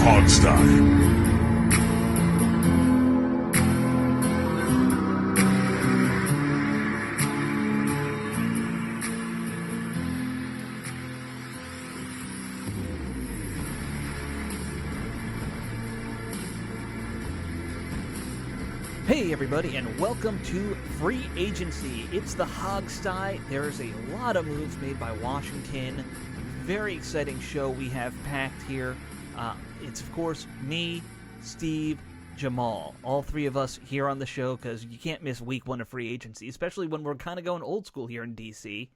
Hogsty. Hey everybody, and welcome to Free Agency. It's the Hogsty. There's a lot of moves made by Washington. Very exciting show we have packed here. It's, of course, me, Steve, Jamal. All three of us here on the show because you can't miss week one of Free Agency, especially when we're kind of going old school here in D.C.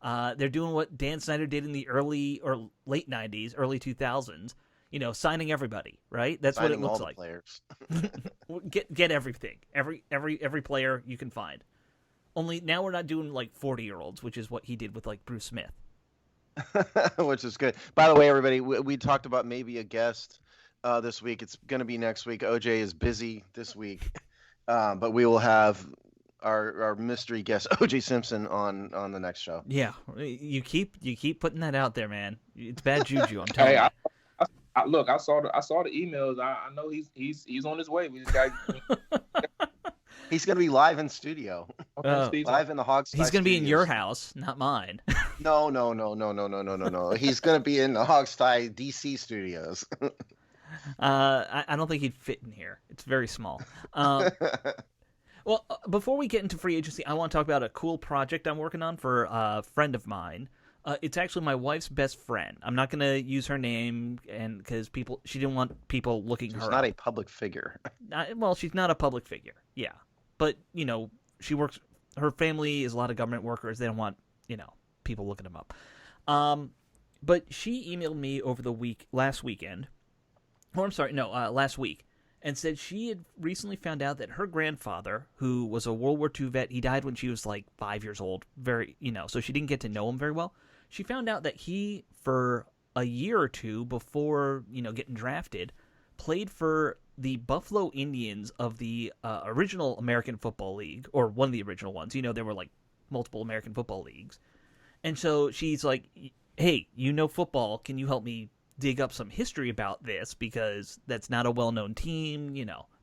They're doing what Dan Snyder did in the early or late 90s, early 2000s. You know, signing everybody, right? That's signing what it looks all like. The players. Get everything, every player you can find. Only now we're not doing like 40-year-olds, which is what he did with like Bruce Smith. Which is good. By the way, everybody, we talked about maybe a guest this week. It's going to be next week. OJ is busy this week, but we will have our mystery guest OJ Simpson on the next show. Yeah, you keep putting that out there, man. It's bad juju. I'm telling you. Look, I saw the emails. I know he's on his way. We just got. He's going to be live in studio. Live in the Hogsty. He's going to be in your house, not mine. No. He's going to be in the Hogsty DC studios. I don't think he'd fit in here. It's very small. Well, before we get into free agency, I want to talk about a cool project I'm working on for a friend of mine. It's actually my wife's best friend. I'm not going to use her name and because she didn't want people looking her up. She's not a public figure. Well, she's not a public figure. Yeah. But, you know, her family is a lot of government workers. They don't want, people looking them up. But she emailed me over last week, and said she had recently found out that her grandfather, who was a World War II vet, he died when she was like 5 years old, so she didn't get to know him very well. She found out that he, for a year or two before, getting drafted, played for the Buffalo Indians of the original American Football League, or one of the original ones. There were like multiple American football leagues. And so she's like, hey, football, can you help me dig up some history about this? Because that's not a well-known team.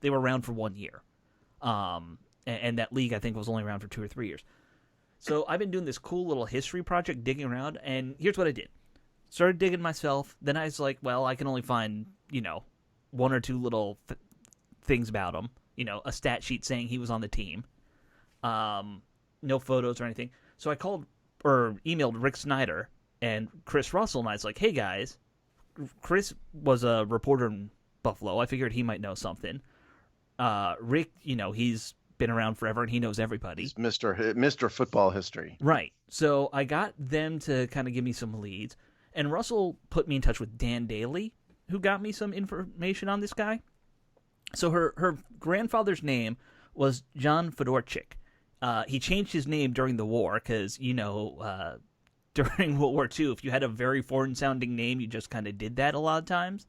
They were around for 1 year. And that league, I think, was only around for 2 or 3 years. So I've been doing this cool little history project, digging around, and here's what I did. Started digging myself, then I was like, well, I can only find, one or two little things about him. A stat sheet saying he was on the team. No photos or anything. So I called or emailed Rick Snyder and Chris Russell, and I was like, hey, guys, Chris was a reporter in Buffalo. I figured he might know something. Rick, he's been around forever and he knows everybody. He's Mr. Football History. Right. So I got them to kind of give me some leads, and Russell put me in touch with Dan Daly, who got me some information on this guy. So her grandfather's name was John Fedorchik. He changed his name during the war because, during World War II, if you had a very foreign-sounding name, you just kind of did that a lot of times.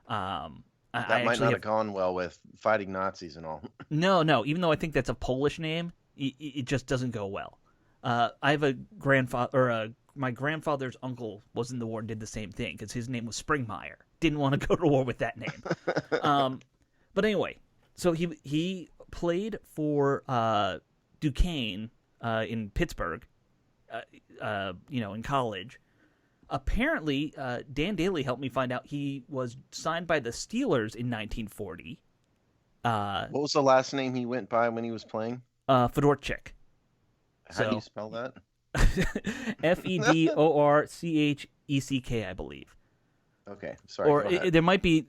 That might not have gone well with fighting Nazis and all. No. Even though I think that's a Polish name, it just doesn't go well. I have a grandfather, my grandfather's uncle was in the war and did the same thing because his name was Springmeyer. Didn't want to go to war with that name. But anyway, so he played for Duquesne in Pittsburgh, in college. Apparently, Dan Daly helped me find out he was signed by the Steelers in 1940. What was the last name he went by when he was playing? Fedorchik. How do you spell that? Fedorcheck, I believe. Okay, sorry. Or it might be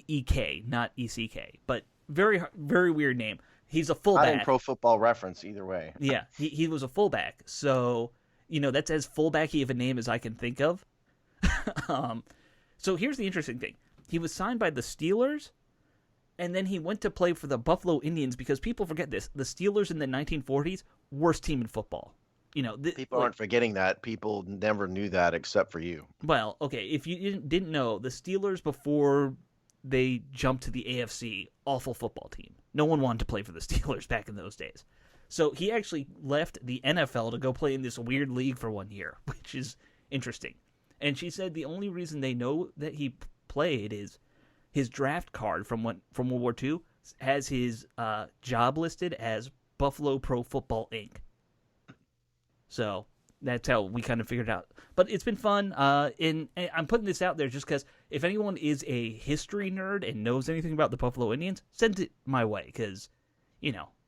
EK, not ECK, but very very weird name. He's a fullback. Not in Pro Football Reference either way. Yeah, he was a fullback, so that's as fullbacky of a name as I can think of. So here's the interesting thing: he was signed by the Steelers, and then he went to play for the Buffalo Indians because people forget this: the Steelers in the 1940s, worst team in football. People aren't forgetting that. People never knew that except for you. Well, okay, if you didn't know, the Steelers before they jumped to the AFC, awful football team. No one wanted to play for the Steelers back in those days. So he actually left the NFL to go play in this weird league for 1 year, which is interesting. And she said the only reason they know that he played is his draft card from World War II has his job listed as Buffalo Pro Football Inc. So that's how we kind of figured it out. But it's been fun. And I'm putting this out there just because if anyone is a history nerd and knows anything about the Buffalo Indians, send it my way because,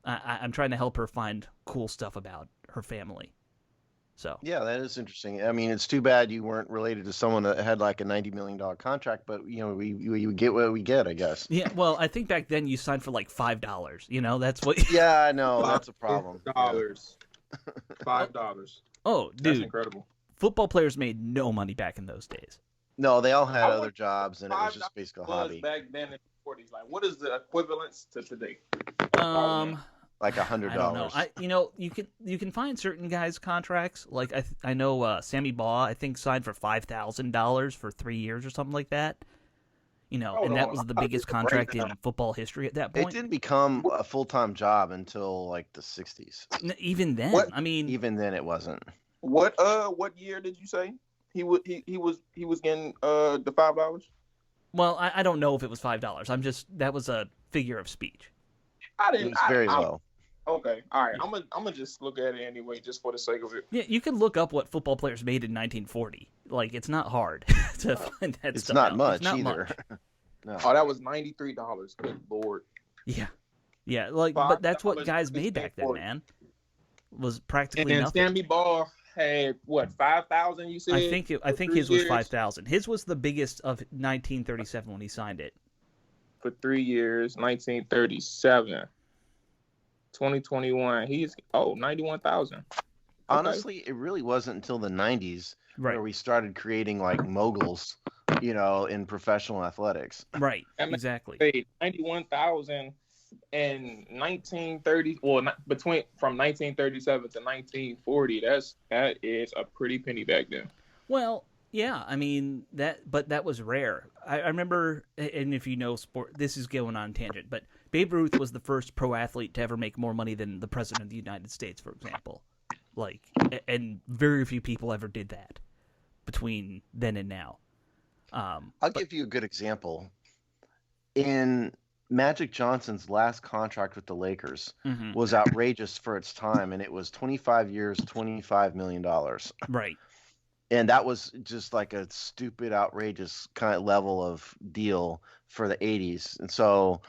I'm trying to help her find cool stuff about her family. So yeah, that is interesting. I mean, it's too bad you weren't related to someone that had like a $90 million contract, but we get what we get, I guess. Yeah, well, I think back then you signed for like $5. That's what. Yeah, I know that's a problem. $5. $5. Oh, dude, that's incredible. Football players made no money back in those days. No, they all had other jobs, and it was just basically a hobby. Back then in the 40s, like what is the equivalence to today? Like $100. I don't know. You can find certain guys' contracts. Like I know Sammy Baugh, I think signed for $5,000 for 3 years or something like that. And that was the biggest contract in football history at that point. It didn't become a full-time job until like the 60s. Even then, even then it wasn't. What year did you say he was getting the $5? Well, I don't know if it was $5. That was a figure of speech. It was very low. Okay, all right. I'm gonna just look at it anyway, just for the sake of it. Yeah, you can look up what football players made in 1940. Like, it's not hard to find that it's stuff not out. much it's not either. Much. No. Oh, that was $93. Good lord. Yeah. Like, but that's what guys made back then, man. Was practically and nothing. Sammy Baugh had what 5,000? You said. I think his was 5,000. His was the biggest of 1937 when he signed it. For 3 years, 1937. 2021, he's 91,000. Honestly, it really wasn't until the 90s where we started creating like moguls, in professional athletics. Right, exactly. 91,000 in 1930, from 1937 to 1940. That is a pretty penny back then. Well, yeah, I mean but that was rare. I remember, and if you know sport, this is going on tangent, but Babe Ruth was the first pro athlete to ever make more money than the President of the United States, for example. Like, and very few people ever did that between then and now. I'll give you a good example. In Magic Johnson's last contract with the Lakers was outrageous for its time, and it was 25 years, $25 million. Right. And that was just like a stupid, outrageous kind of level of deal for the 80s. And so,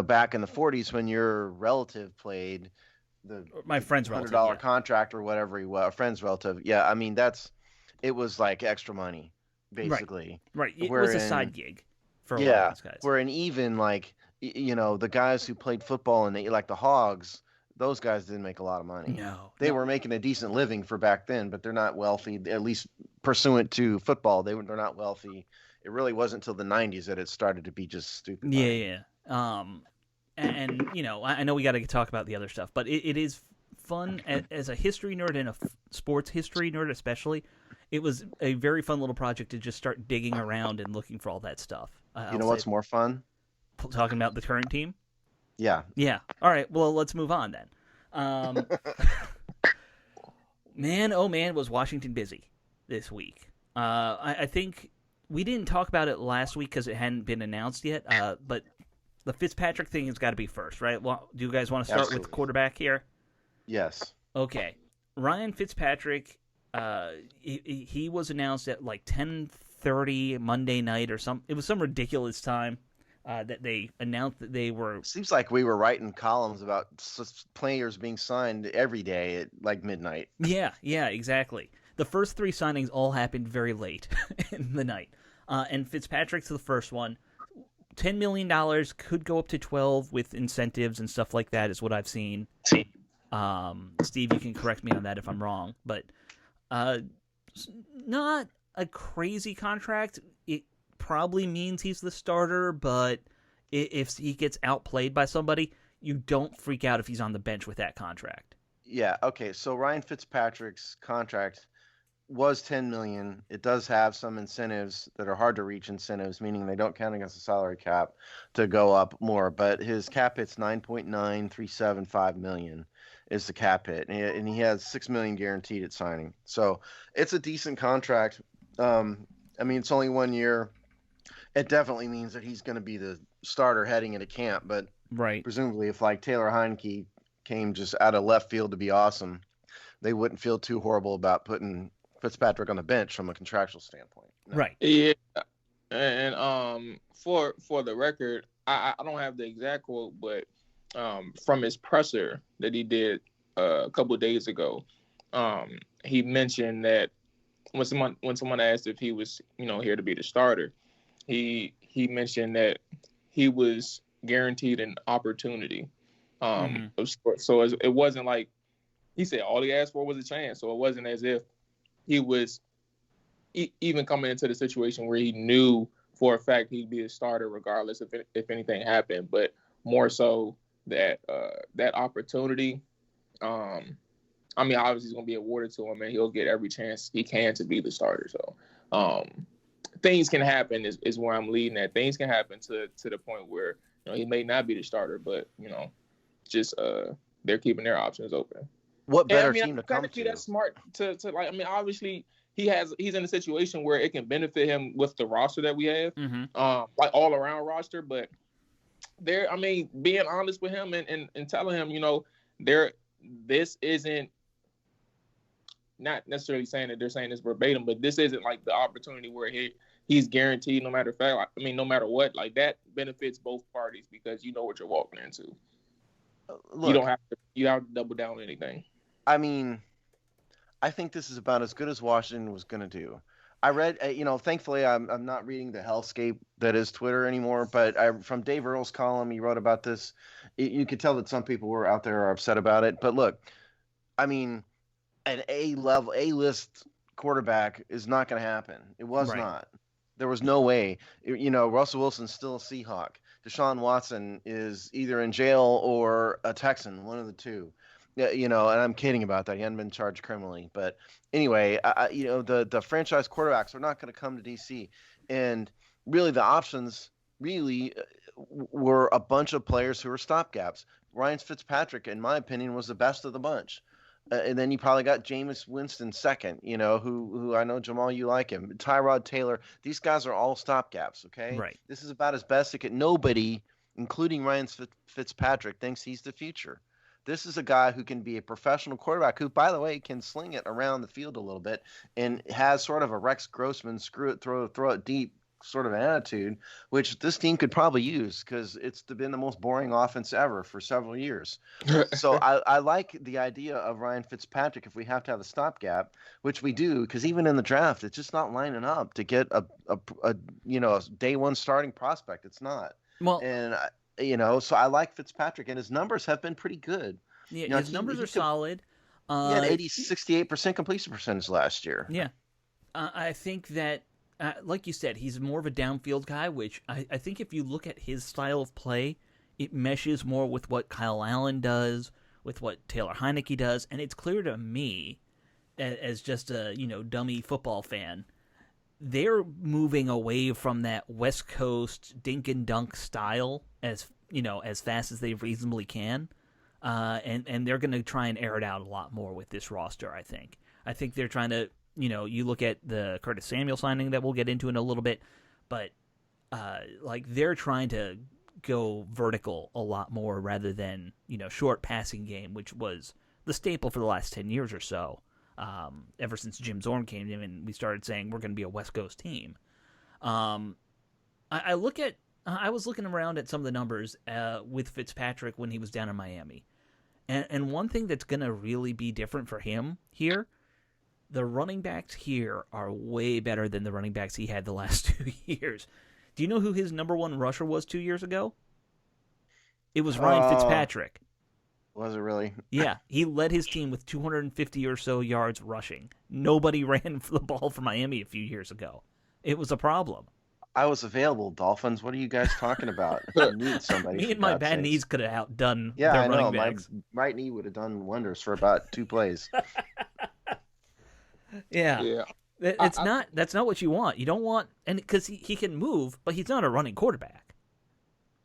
back in the 40s when your relative played my friend's $100 relative, contract or whatever he was, a friend's relative. Yeah, I mean, it was like extra money, basically. Right. It was a side gig for a lot of these guys. Where even like, the guys who played football and like the Hogs, those guys didn't make a lot of money. No. They were making a decent living for back then, but they're not wealthy, at least pursuant to football. They're not wealthy. It really wasn't until the 90s that it started to be just stupid money. Yeah. And I know we got to talk about the other stuff, but it is fun as a history nerd and a sports history nerd especially. It was a very fun little project to just start digging around and looking for all that stuff. What's more fun? Talking about the current team? Yeah. Yeah. All right. Well, let's move on then. Man, oh man, was Washington busy this week. I think we didn't talk about it last week because it hadn't been announced yet. But the Fitzpatrick thing has got to be first, right? Well, do you guys want to start with the quarterback here? Yes. Okay. Ryan Fitzpatrick, he was announced at like 10:30 Monday night or some. It was some ridiculous time. That they announced that they were. Seems like we were writing columns about players being signed every day at like midnight. Yeah, exactly. The first 3 signings all happened very late in the night, and Fitzpatrick's the first one. $10 million could go up to 12 with incentives and stuff like that, is what I've seen. Steve, you can correct me on that if I'm wrong, but not a crazy contract. It probably means he's the starter, but if he gets outplayed by somebody, you don't freak out if he's on the bench with that contract. Yeah, okay. So Ryan Fitzpatrick's contract was $10 million. It does have some incentives that are hard to reach incentives, meaning they don't count against the salary cap to go up more, but his cap hit's $9.9375 million is the cap hit, and he has $6 million guaranteed at signing. So it's a decent contract. I mean, it's only 1 year. it definitely means that he's going to be the starter heading into camp. But Right. presumably, if like Taylor Heineke came just out of left field to be awesome, they wouldn't feel too horrible about putting Fitzpatrick on the bench from a contractual standpoint. No. Right. Yeah, and for the record, I don't have the exact quote, but from his presser that he did a couple of days ago, he mentioned that when someone asked if he was here to be the starter, he mentioned that he was guaranteed an opportunity. Of sorts. So it wasn't like he said all he asked for was a chance. So it wasn't as if he was even coming into the situation where he knew for a fact he'd be a starter regardless if anything happened, but more so that that opportunity. I mean, obviously it's going to be awarded to him, and he'll get every chance he can to be the starter. So things can happen is where I'm leading at. Things can happen to the point where he may not be the starter, but just they're keeping their options open. What better team to come to? That's smart to like. I mean, obviously he's in a situation where it can benefit him with the roster that we have, like all around roster. But being honest with him and telling him, this isn't. Not necessarily saying that they're saying this verbatim, but this isn't like the opportunity where he's guaranteed no matter no matter what. Like that benefits both parties because you know what you're walking into. Look, you don't have to double down on anything. I mean, I think this is about as good as Washington was going to do. I read, thankfully I'm not reading the hellscape that is Twitter anymore, but from Dave Earle's column, he wrote about this. You could tell that some people were out there are upset about it. But look, I mean, an A-list quarterback is not going to happen. It was not. There was no way. Russell Wilson's still a Seahawk. Deshaun Watson is either in jail or a Texan, one of the two. And I'm kidding about that. He hadn't been charged criminally. But anyway, the franchise quarterbacks are not going to come to D.C. And really the options were a bunch of players who were stopgaps. Ryan Fitzpatrick, in my opinion, was the best of the bunch. And then you probably got Jameis Winston second, who I know, Jamal, you like him. Tyrod Taylor. These guys are all stopgaps, okay? Right. This is about as best it can. Nobody, including Ryan Fitzpatrick, thinks he's the future. This is a guy who can be a professional quarterback who, by the way, can sling it around the field a little bit and has sort of a Rex Grossman, screw it, throw it deep sort of attitude, which this team could probably use because it's been the most boring offense ever for several years. So I like the idea of Ryan Fitzpatrick if we have to have a stopgap, which we do, because even in the draft, it's just not lining up to get a day one starting prospect. It's not. Well, and so I like Fitzpatrick, and his numbers have been pretty good. Yeah, his numbers are solid. He had 68% completion percentage last year. Yeah, I think that. Like you said, he's more of a downfield guy, which I think if you look at his style of play, it meshes more with what Kyle Allen does, with what Taylor Heineke does, and it's clear to me, as just a dummy football fan, they're moving away from that West Coast dink and dunk style as fast as they reasonably can, and they're going to try and air it out a lot more with this roster. I think they're trying to. You look at the Curtis Samuel signing that we'll get into in a little bit, but they're trying to go vertical a lot more rather than short passing game, which was the staple for the last 10 years or so. Ever since Jim Zorn came in and we started saying we're going to be a West Coast team. I was looking around at some of the numbers with Fitzpatrick when he was down in Miami, and one thing that's going to really be different for him here. The running backs here are way better than the running backs he had the last 2 years. Do you know who his number one rusher was 2 years ago? It was Ryan Fitzpatrick. Was it really? Yeah, he led his team with 250 or so yards rushing. Nobody ran for the ball for Miami a few years ago. It was a problem. I was available, Dolphins. What are you guys talking about? I need somebody. Me and my bad knees could have outdone their I know. running backs. My right knee would have done wonders for about 2 plays. Yeah. That's not what you want. You don't want, and because he can move, but he's not a running quarterback.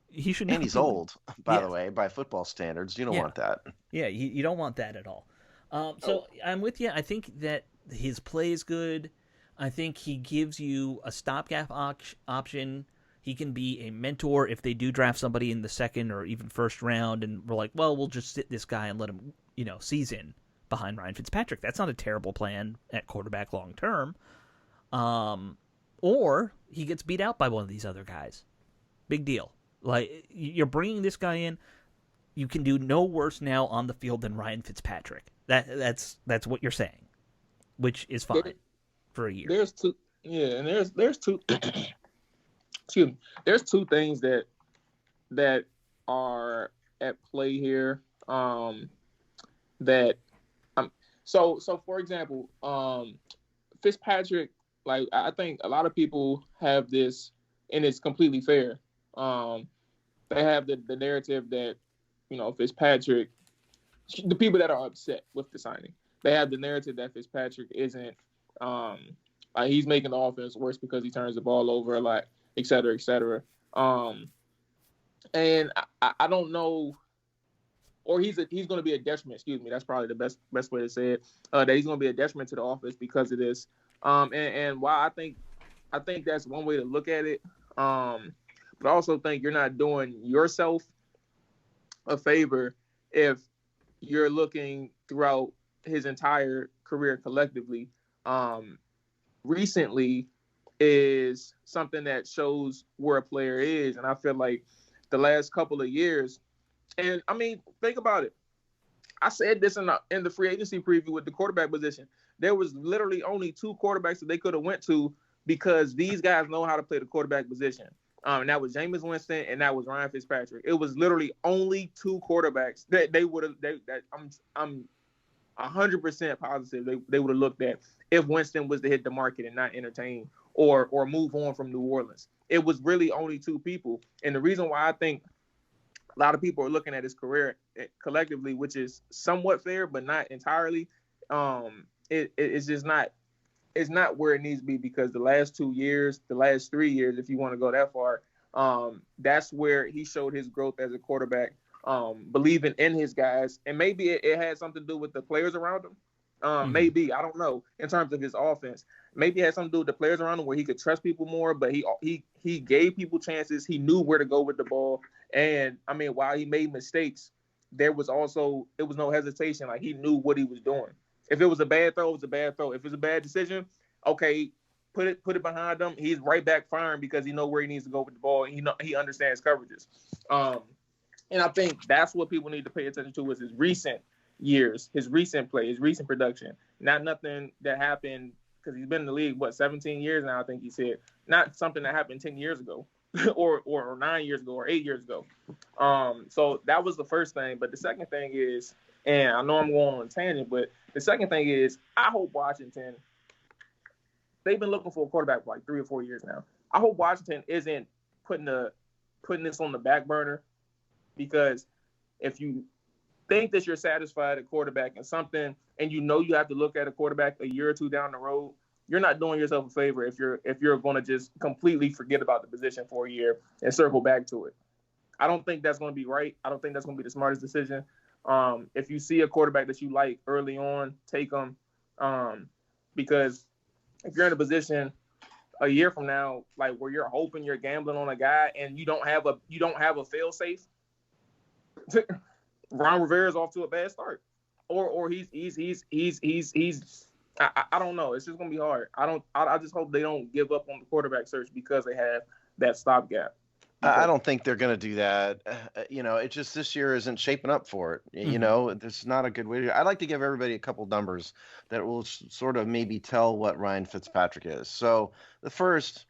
He should. And he's old, by the way, by football standards. You don't want that. Yeah, you don't want that at all. So I'm with you. I think that his play is good. I think he gives you a stopgap option He can be a mentor if they do draft somebody in the second or even first round, and we're like, well, we'll just sit this guy and let him, season behind Ryan Fitzpatrick. That's not a terrible plan at quarterback long term. Or he gets beat out by one of these other guys. Big deal. Like, you're bringing this guy in. You can do no worse now on the field than Ryan Fitzpatrick. That's what you're saying, which is fine for a year. There's two, and there's two. Excuse me. There's two things that are at play here. So for example, Fitzpatrick. Like, I think a lot of people have this, and it's completely fair. They have the narrative that, Fitzpatrick, the people that are upset with the signing, they have the narrative that Fitzpatrick isn't, like, he's making the offense worse because he turns the ball over a lot, et cetera, et cetera. And I don't know, or he's going to be a detriment. Excuse me, that's probably the best way to say it. That he's going to be a detriment to the offense because of this. And while I think that's one way to look at it, but I also think you're not doing yourself a favor if you're looking throughout his entire career collectively. Recently is something that shows where a player is, and I feel like the last couple of years, and I mean, think about it. I said this in the free agency preview with the quarterback position. There was literally only two quarterbacks that they could have went to because these guys know how to play the quarterback position. And that was Jameis Winston and that was Ryan Fitzpatrick. It was literally only two quarterbacks that they would have. I'm 100% positive they would have looked at if Winston was to hit the market and not entertain or move on from New Orleans. It was really only two people, and the reason why I think a lot of people are looking at his career collectively, which is somewhat fair but not entirely. It's just not. It's not where it needs to be because the last 2 years, the last 3 years, if you want to go that far, that's where he showed his growth as a quarterback, believing in his guys. And maybe it had something to do with the players around him. Maybe, I don't know, in terms of his offense. Maybe it had something to do with the players around him where he could trust people more, but he gave people chances. He knew where to go with the ball. And, I mean, while he made mistakes, it was no hesitation. Like, he knew what he was doing. If it was a bad throw, it was a bad throw. If it was a bad decision, okay, put it behind him. He's right back firing because he knows where he needs to go with the ball. And he understands coverages. And I think that's what people need to pay attention to is his recent years, his recent play, his recent production. Not nothing that happened because he's been in the league, 17 years now, I think he said. Not something that happened 10 years ago or 9 years ago or 8 years ago. So that was the first thing. But the second thing is, and I know I'm going on a tangent, but the second thing is, I hope Washington, they've been looking for a quarterback for like 3 or 4 years now. I hope Washington isn't putting this on the back burner, because if you think that you're satisfied at quarterback and something, and you have to look at a quarterback a year or two down the road, you're not doing yourself a favor if you're going to just completely forget about the position for a year and circle back to it. I don't think that's going to be right. I don't think that's going to be the smartest decision. If you see a quarterback that you like early on, take them. Because if you're in a position a year from now, like where you're hoping you're gambling on a guy and you don't have a fail safe, Ron Rivera's off to a bad start, or he's I don't know. It's just gonna be hard. I just hope they don't give up on the quarterback search because they have that stopgap. I don't think they're going to do that. It just this year isn't shaping up for it. There's not a good way to. I'd like to give everybody a couple numbers that will sort of maybe tell what Ryan Fitzpatrick is. So the first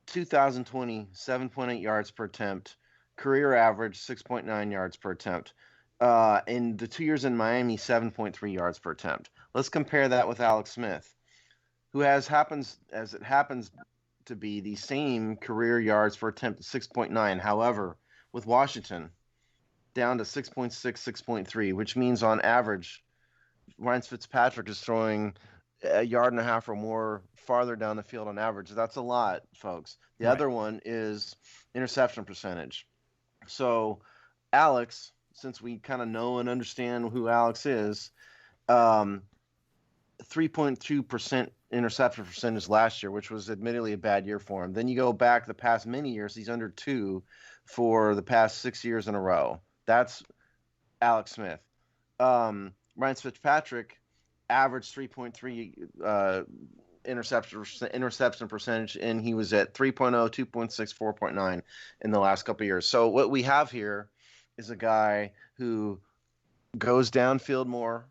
2020, 7.8 yards per attempt, career average 6.9 yards per attempt. In the 2 years in Miami, 7.3 yards per attempt. Let's compare that with Alex Smith, who happens to be the same career yards per attempt at 6.9. However, with Washington, down to 6.6, 6.3, which means on average, Ryan Fitzpatrick is throwing a yard and a half or more farther down the field on average. That's a lot, folks. The other one is interception percentage. So Alex, since we kind of know and understand who Alex is, 3.2% interception percentage last year, which was admittedly a bad year for him. Then you go back the past many years, he's under 2 for the past 6 years in a row. That's Alex Smith. Ryan Fitzpatrick averaged 3.3 interception percentage, and he was at 3.0, 2.6, 4.9 in the last couple of years. So what we have here is a guy who goes downfield more.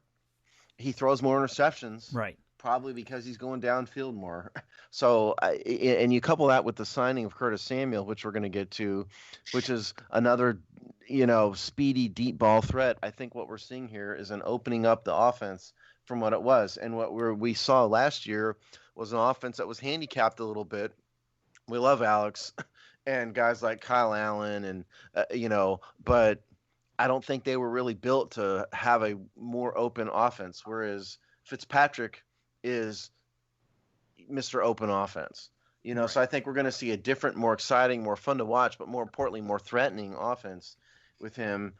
He throws more interceptions. Right. Probably because he's going downfield more. So, and you couple that with the signing of Curtis Samuel, which we're going to get to, which is another, speedy deep ball threat. I think what we're seeing here is an opening up the offense from what it was. And what we saw last year was an offense that was handicapped a little bit. We love Alex and guys like Kyle Allen and, but I don't think they were really built to have a more open offense, whereas Fitzpatrick is Mr. Open Offense. Right. So I think we're going to see a different, more exciting, more fun to watch, but more importantly, more threatening offense with him,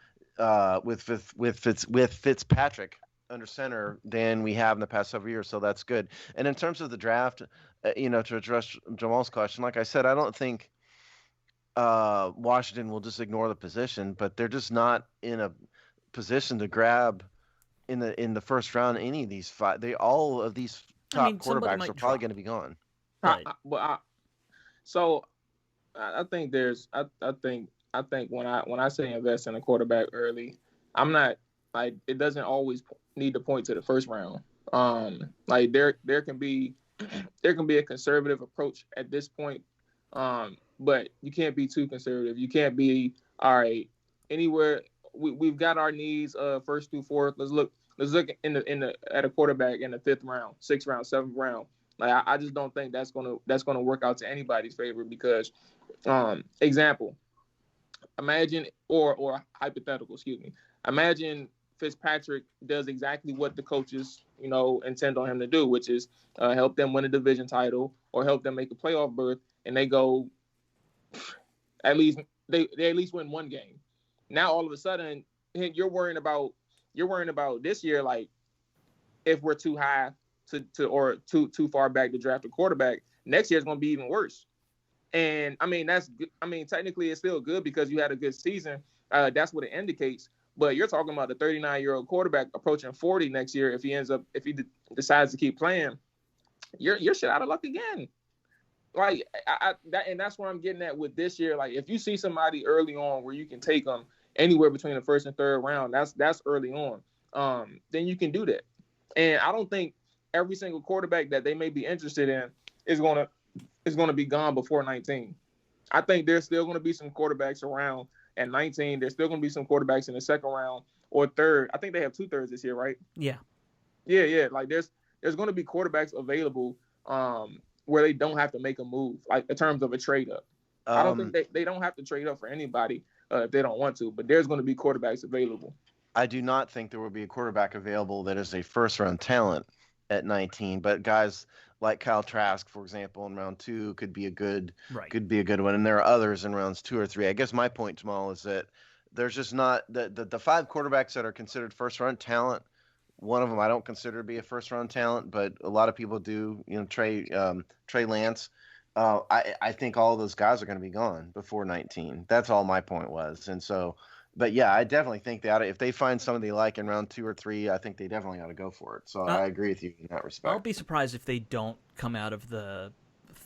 with Fitzpatrick under center than we have in the past several years. So that's good. And in terms of the draft, to address Jamal's question, like I said, I don't think Washington will just ignore the position, but they're just not in a position to grab in the first round any of these five. All of these top quarterbacks are probably going to be gone. Right. I think I think when I say invest in a quarterback early, I'm not like, it doesn't always need to point to the first round. Like there can be a conservative approach at this point, but you can't be too conservative. You can't be all right anywhere. We've got our needs first through fourth. Let's look at a quarterback in the 5th round, 6th round, 7th round. Like I just don't think that's gonna work out to anybody's favor because, example, imagine or hypothetical, excuse me. Imagine Fitzpatrick does exactly what the coaches intend on him to do, which is help them win a division title or help them make a playoff berth, and they go at least win one game. Now all of a sudden you're worrying about this year, like if we're too high or too far back to draft a quarterback. Next year is going to be even worse. And technically it's still good because you had a good season. That's what it indicates. But you're talking about the 39-year-old quarterback approaching 40 next year. If he decides to keep playing, you're shit out of luck again. Like and that's what I'm getting at with this year. Like if you see somebody early on where you can take them anywhere between the 1st and 3rd round, that's early on. Then you can do that. And I don't think every single quarterback that they may be interested in is gonna be gone before 19. I think there's still gonna be some quarterbacks around at 19. There's still gonna be some quarterbacks in the 2nd round or 3rd. I think they have 2 thirds this year, right? Yeah. Yeah. Like there's gonna be quarterbacks available where they don't have to make a move, like in terms of a trade up. I don't think they don't have to trade up for anybody if they don't want to, but there's going to be quarterbacks available. I do not think there will be a quarterback available that is a first-round talent at 19, but guys like Kyle Trask, for example, in round 2 could be a good one, and there are others in rounds 2 or 3. I guess my point, Jamal, is that there's just not the 5 quarterbacks that are considered first-round talent. One of them I don't consider to be a first-round talent, but a lot of people do. Trey Lance. I think all of those guys are going to be gone before 19. That's all my point was. And so, but yeah, I definitely think that if they find somebody they like in round 2 or 3, I think they definitely ought to go for it. So I agree with you in that respect. I'll be surprised if they don't come out of the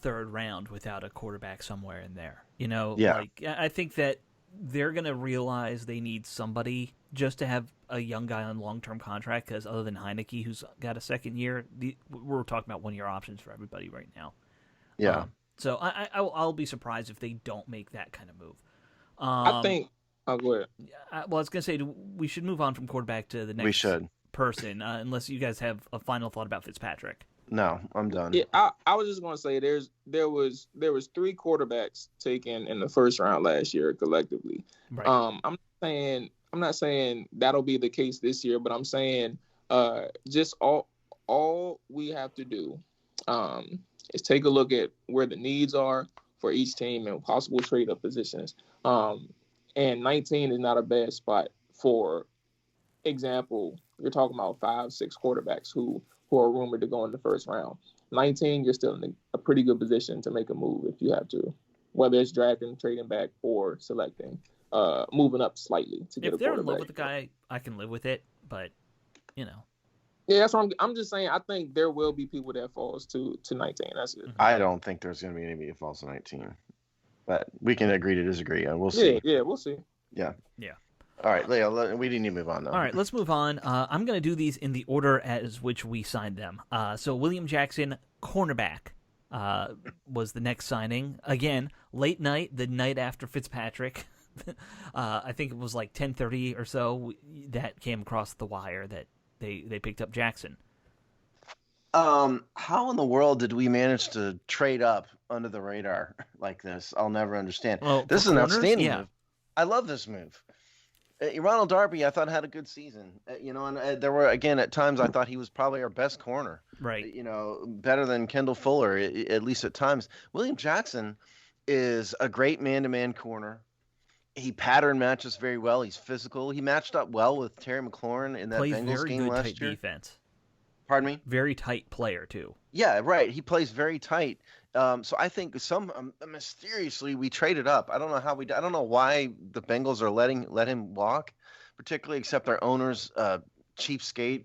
3rd round without a quarterback somewhere in there. Yeah. Like I think that they're going to realize they need somebody just to have a young guy on long-term contract, because other than Heineke, who's got a 2nd year, we're talking about 1-year options for everybody right now. Yeah. So I'll be surprised if they don't make that kind of move. I think. Oh, go ahead. I was going to say we should move on from quarterback to the next person, unless you guys have a final thought about Fitzpatrick. No, I'm done. Yeah, I was just going to say there was 3 quarterbacks taken in the 1st round last year collectively. Right. I'm not saying that'll be the case this year, but I'm saying just all we have to do is take a look at where the needs are for each team and possible trade-up positions. And 19 is not a bad spot. For example, you're talking about 5, 6 quarterbacks who are rumored to go in the 1st round. 19, you're still in a pretty good position to make a move if you have to, whether it's drafting, trading back, or selecting, moving up slightly to get a quarterback. If they're in love with the guy, I can live with it, but, Yeah, that's what I'm just saying. I think there will be people that falls to 19. That's it. I don't think there's going to be anybody that falls to 19. But we can agree to disagree. We'll see. Yeah, we'll see. Yeah. Yeah. All right, Leo, we need to move on, though. All right, let's move on. I'm going to do these in the order as which we signed them. So William Jackson, cornerback, was the next signing. Again, late night, the night after Fitzpatrick. I think it was like 10:30 or so that came across the wire that they picked up Jackson. How in the world did we manage to trade up under the radar like this? I'll never understand. Well, this is an outstanding yeah. move. I love this move. Ronald Darby, I thought, had a good season. And there were, again, at times I thought he was probably our best corner. Right. Better than Kendall Fuller, at least at times. William Jackson is a great man-to-man corner. He pattern matches very well. He's physical. He matched up well with Terry McLaurin in that Bengals game last year. Plays very good tight defense. Pardon me? Very tight player, too. Yeah, right. He plays very tight. So I think mysteriously we traded up. I don't know how I don't know why the Bengals are let him walk, particularly except their owner's cheapskate,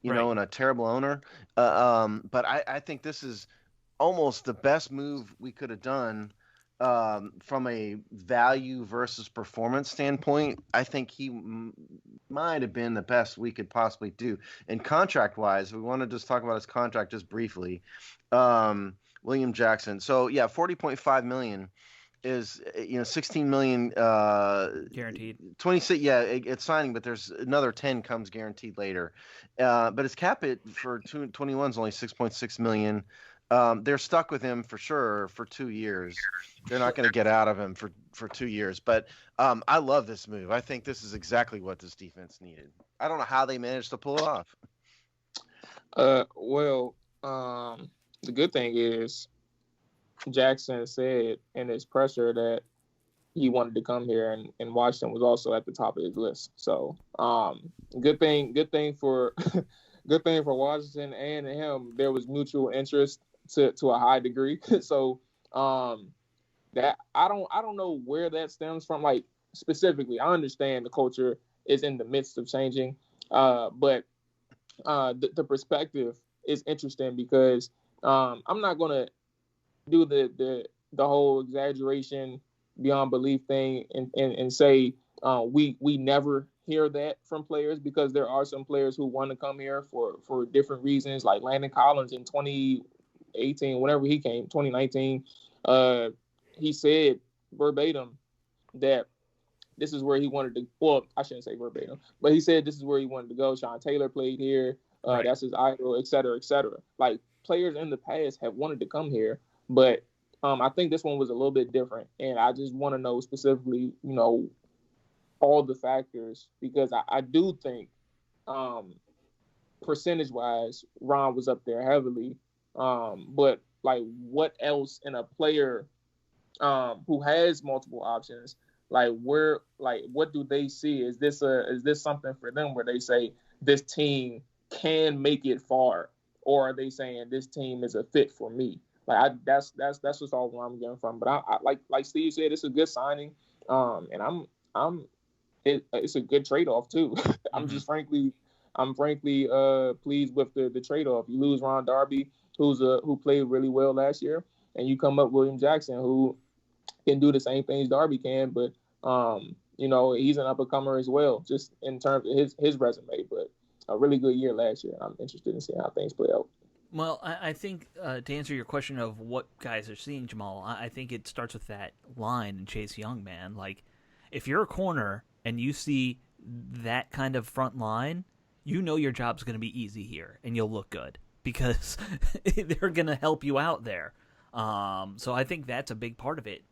and a terrible owner. But I think this is almost the best move we could have done from a value versus performance standpoint. I think he might have been the best we could possibly do. And contract-wise, we want to just talk about his contract just briefly. William Jackson. So yeah, $40.5 million is $16 million guaranteed. 26. Yeah, it's signing, but there's another 10 comes guaranteed later. But his cap hit for 21 is only $6.6 million. They're stuck with him for sure for 2 years. They're not going to get out of him for 2 years. But I love this move. I think this is exactly what this defense needed. I don't know how they managed to pull it off. The good thing is Jackson said in his presser that he wanted to come here, and Washington was also at the top of his list. So good thing for good thing for Washington and him. There was mutual interest to a high degree. So that I don't know where that stems from. Like specifically, I understand the culture is in the midst of changing, but the perspective is interesting because I'm not gonna do the whole exaggeration beyond belief thing and say we never hear that from players, because there are some players who want to come here for different reasons, like Landon Collins in 2018, whenever he came, 2019, he said verbatim that this is where he wanted to, well, I shouldn't say verbatim, but he said this is where he wanted to go. Sean Taylor played here. Right. That's his idol, et cetera, et cetera. Like, players in the past have wanted to come here, but I think this one was a little bit different. And I just want to know specifically, all the factors, because I do think percentage-wise, Ron was up there heavily. But, like, what else in a player who has multiple options, like, what do they see? Is this something for them where they say this team can make it far, or are they saying this team is a fit for me? Like, that's just all where I'm getting from. But I like Steve said, it's a good signing, and it's a good trade-off too. I'm frankly pleased with the trade-off. You lose Ron Darby, who played really well last year, and you come up William Jackson, who can do the same things Darby can, but he's an up-and-comer as well, just in terms of his resume. But a really good year last year. I'm interested in seeing how things play out. Well, I think to answer your question of what guys are seeing, Jamal, I think it starts with that line in Chase Young, man. Like, if you're a corner and you see that kind of front line, your job's going to be easy here and you'll look good because they're going to help you out there. So I think that's a big part of it.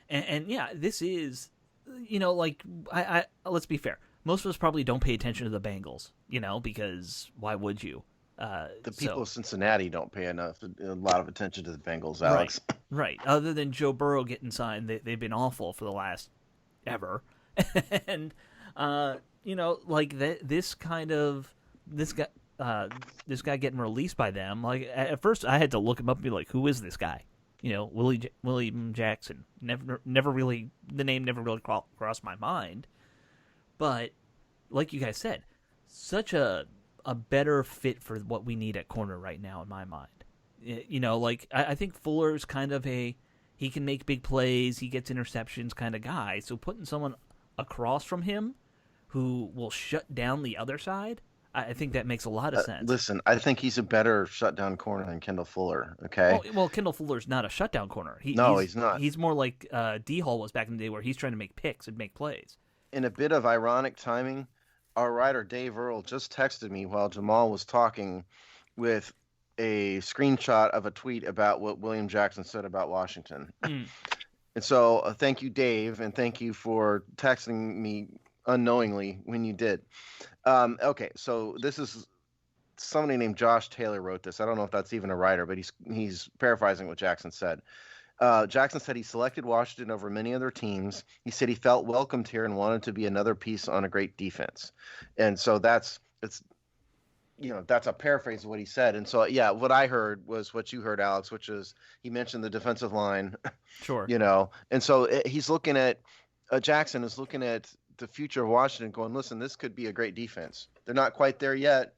And yeah, this is, I let's be fair. Most of us probably don't pay attention to the Bengals, because why would you? The people of Cincinnati don't pay a lot of attention to the Bengals, Alex. Right. Other than Joe Burrow getting signed, they've been awful for the last ever. And, this guy, this guy getting released by them. Like at first, I had to look him up and be like, "Who is this guy?" William Jackson. Never really the name never really crossed my mind. But like you guys said, such a better fit for what we need at corner right now in my mind. I think Fuller's kind of he can make big plays, he gets interceptions kind of guy. So putting someone across from him who will shut down the other side, I think that makes a lot of sense. Listen, I think he's a better shutdown corner than Kendall Fuller. Okay. Well, Kendall Fuller's not a shutdown corner. He's not. He's more like D Hall was back in the day, where he's trying to make picks and make plays. In a bit of ironic timing, our writer Dave Earl just texted me while Jamal was talking with a screenshot of a tweet about what William Jackson said about Washington. And so thank you, Dave, and thank you for texting me unknowingly when you did. Okay, so this is somebody named Josh Taylor wrote this. I don't know if that's even a writer, but he's paraphrasing what Jackson said. Jackson said he selected Washington over many other teams. He said he felt welcomed here and wanted to be another piece on a great defense. And so that's a paraphrase of what he said. And so, yeah, what I heard was what you heard, Alex, which is he mentioned the defensive line. Sure. And so he's looking at Jackson is looking at the future of Washington going, listen, this could be a great defense. They're not quite there yet.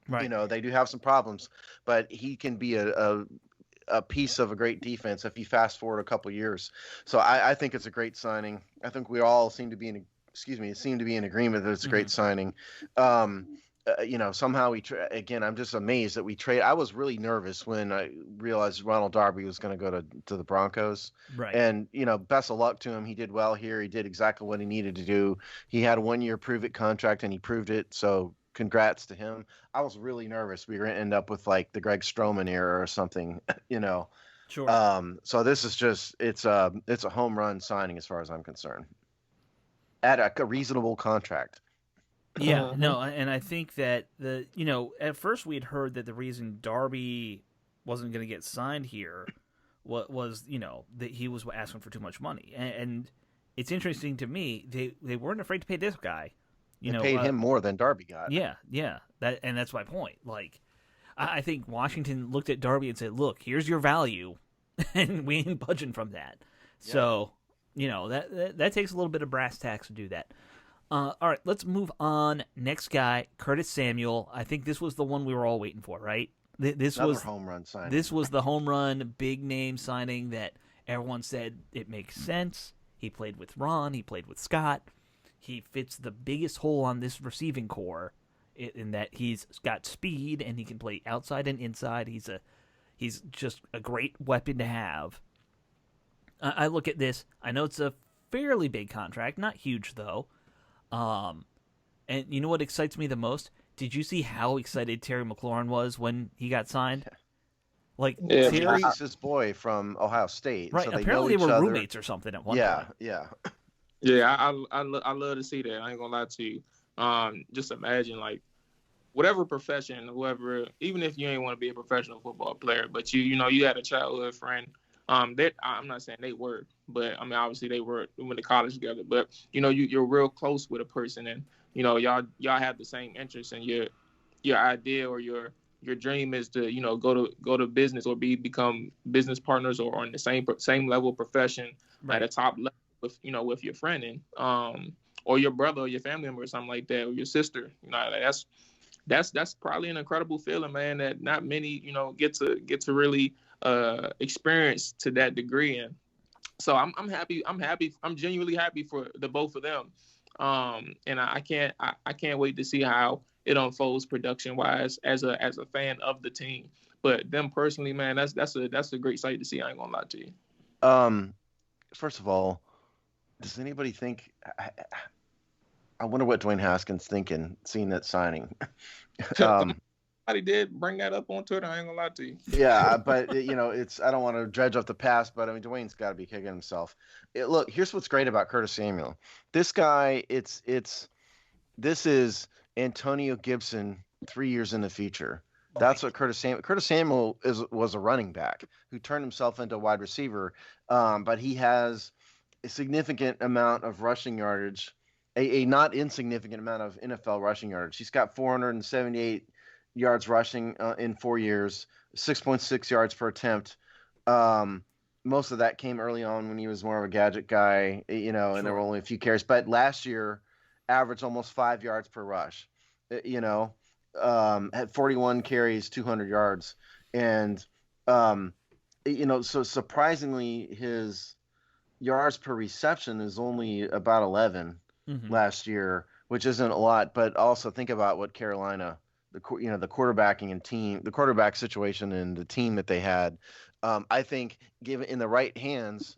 Right. They do have some problems, but he can be a piece of a great defense if you fast forward a couple years. So I think it's a great signing. I think we all seem to be in agreement that it's a great signing. Somehow again, I'm just amazed that we trade. I was really nervous when I realized Ronald Darby was going to go to the Broncos. Right. And, best of luck to him. He did well here. He did exactly what he needed to do. He had a 1-year prove-it contract, and he proved it. So congrats to him. I was really nervous we were going to end up with like the Greg Stroman era or something, Sure. So this is just it's a home run signing as far as I'm concerned. At a reasonable contract. Yeah, no, and I think that at first we had heard that the reason Darby wasn't going to get signed here was that he was asking for too much money, and it's interesting to me they weren't afraid to pay this guy. They paid him more than Darby got. Yeah, that's my point. Like, I think Washington looked at Darby and said, "Look, here's your value, and we ain't budging from that." Yeah. So, that takes a little bit of brass tacks to do that. All right, let's move on. Next guy, Curtis Samuel. I think this was the one we were all waiting for, right? This was home run signing. This was the home run, big name signing that everyone said it makes sense. He played with Ron. He played with Scott. He fits the biggest hole on this receiving core in that he's got speed and he can play outside and inside. He's just a great weapon to have. I look at this. I know it's a fairly big contract, not huge though. And you know what excites me the most? Did you see how excited Terry McLaurin was when he got signed? Like, yeah, Terry's his boy from Ohio State, right? So apparently they were roommates or something at one point. Yeah. Yeah, I love to see that. I ain't gonna lie to you. Just imagine, like, whatever profession, whoever, even if you ain't want to be a professional football player, but you had a childhood friend. That I'm not saying they were, but I mean obviously they went to college together. But you're real close with a person, and y'all have the same interests, and your idea or your dream is to go to business or become business partners or on the same level of profession at a top level with your friend and or your brother or your family member or something like that, or your sister. That's probably an incredible feeling, man, that not many get to really experience to that degree. And so I'm happy. I'm genuinely happy for the both of them. And I can't wait to see how it unfolds production wise as a fan of the team. But them personally, man, that's a great sight to see. I ain't gonna lie to you. First of all, does anybody think? I wonder what Dwayne Haskins thinking seeing that signing. Somebody did bring that up on Twitter. I ain't gonna lie to you. Yeah, but it's I don't want to dredge up the past, but I mean Dwayne's got to be kicking himself. Look, here's what's great about Curtis Samuel. This guy, this is Antonio Gibson 3 years in the future. That's what Curtis Samuel was a running back who turned himself into a wide receiver, but he has a significant amount of rushing yardage, a not insignificant amount of NFL rushing yardage. He's got 478 yards rushing in 4 years, 6.6 yards per attempt. Um, Most of that came early on when he was more of a gadget guy, and there were Sure. only a few carries. But last year, averaged almost 5 yards per rush. Had 41 carries, 200 yards, and um, so surprisingly, his yards per reception is only about 11 Hmm. last year, which isn't a lot. But also think about what Carolina, the quarterbacking and team, the quarterback situation and the team that they had. I think given in the right hands,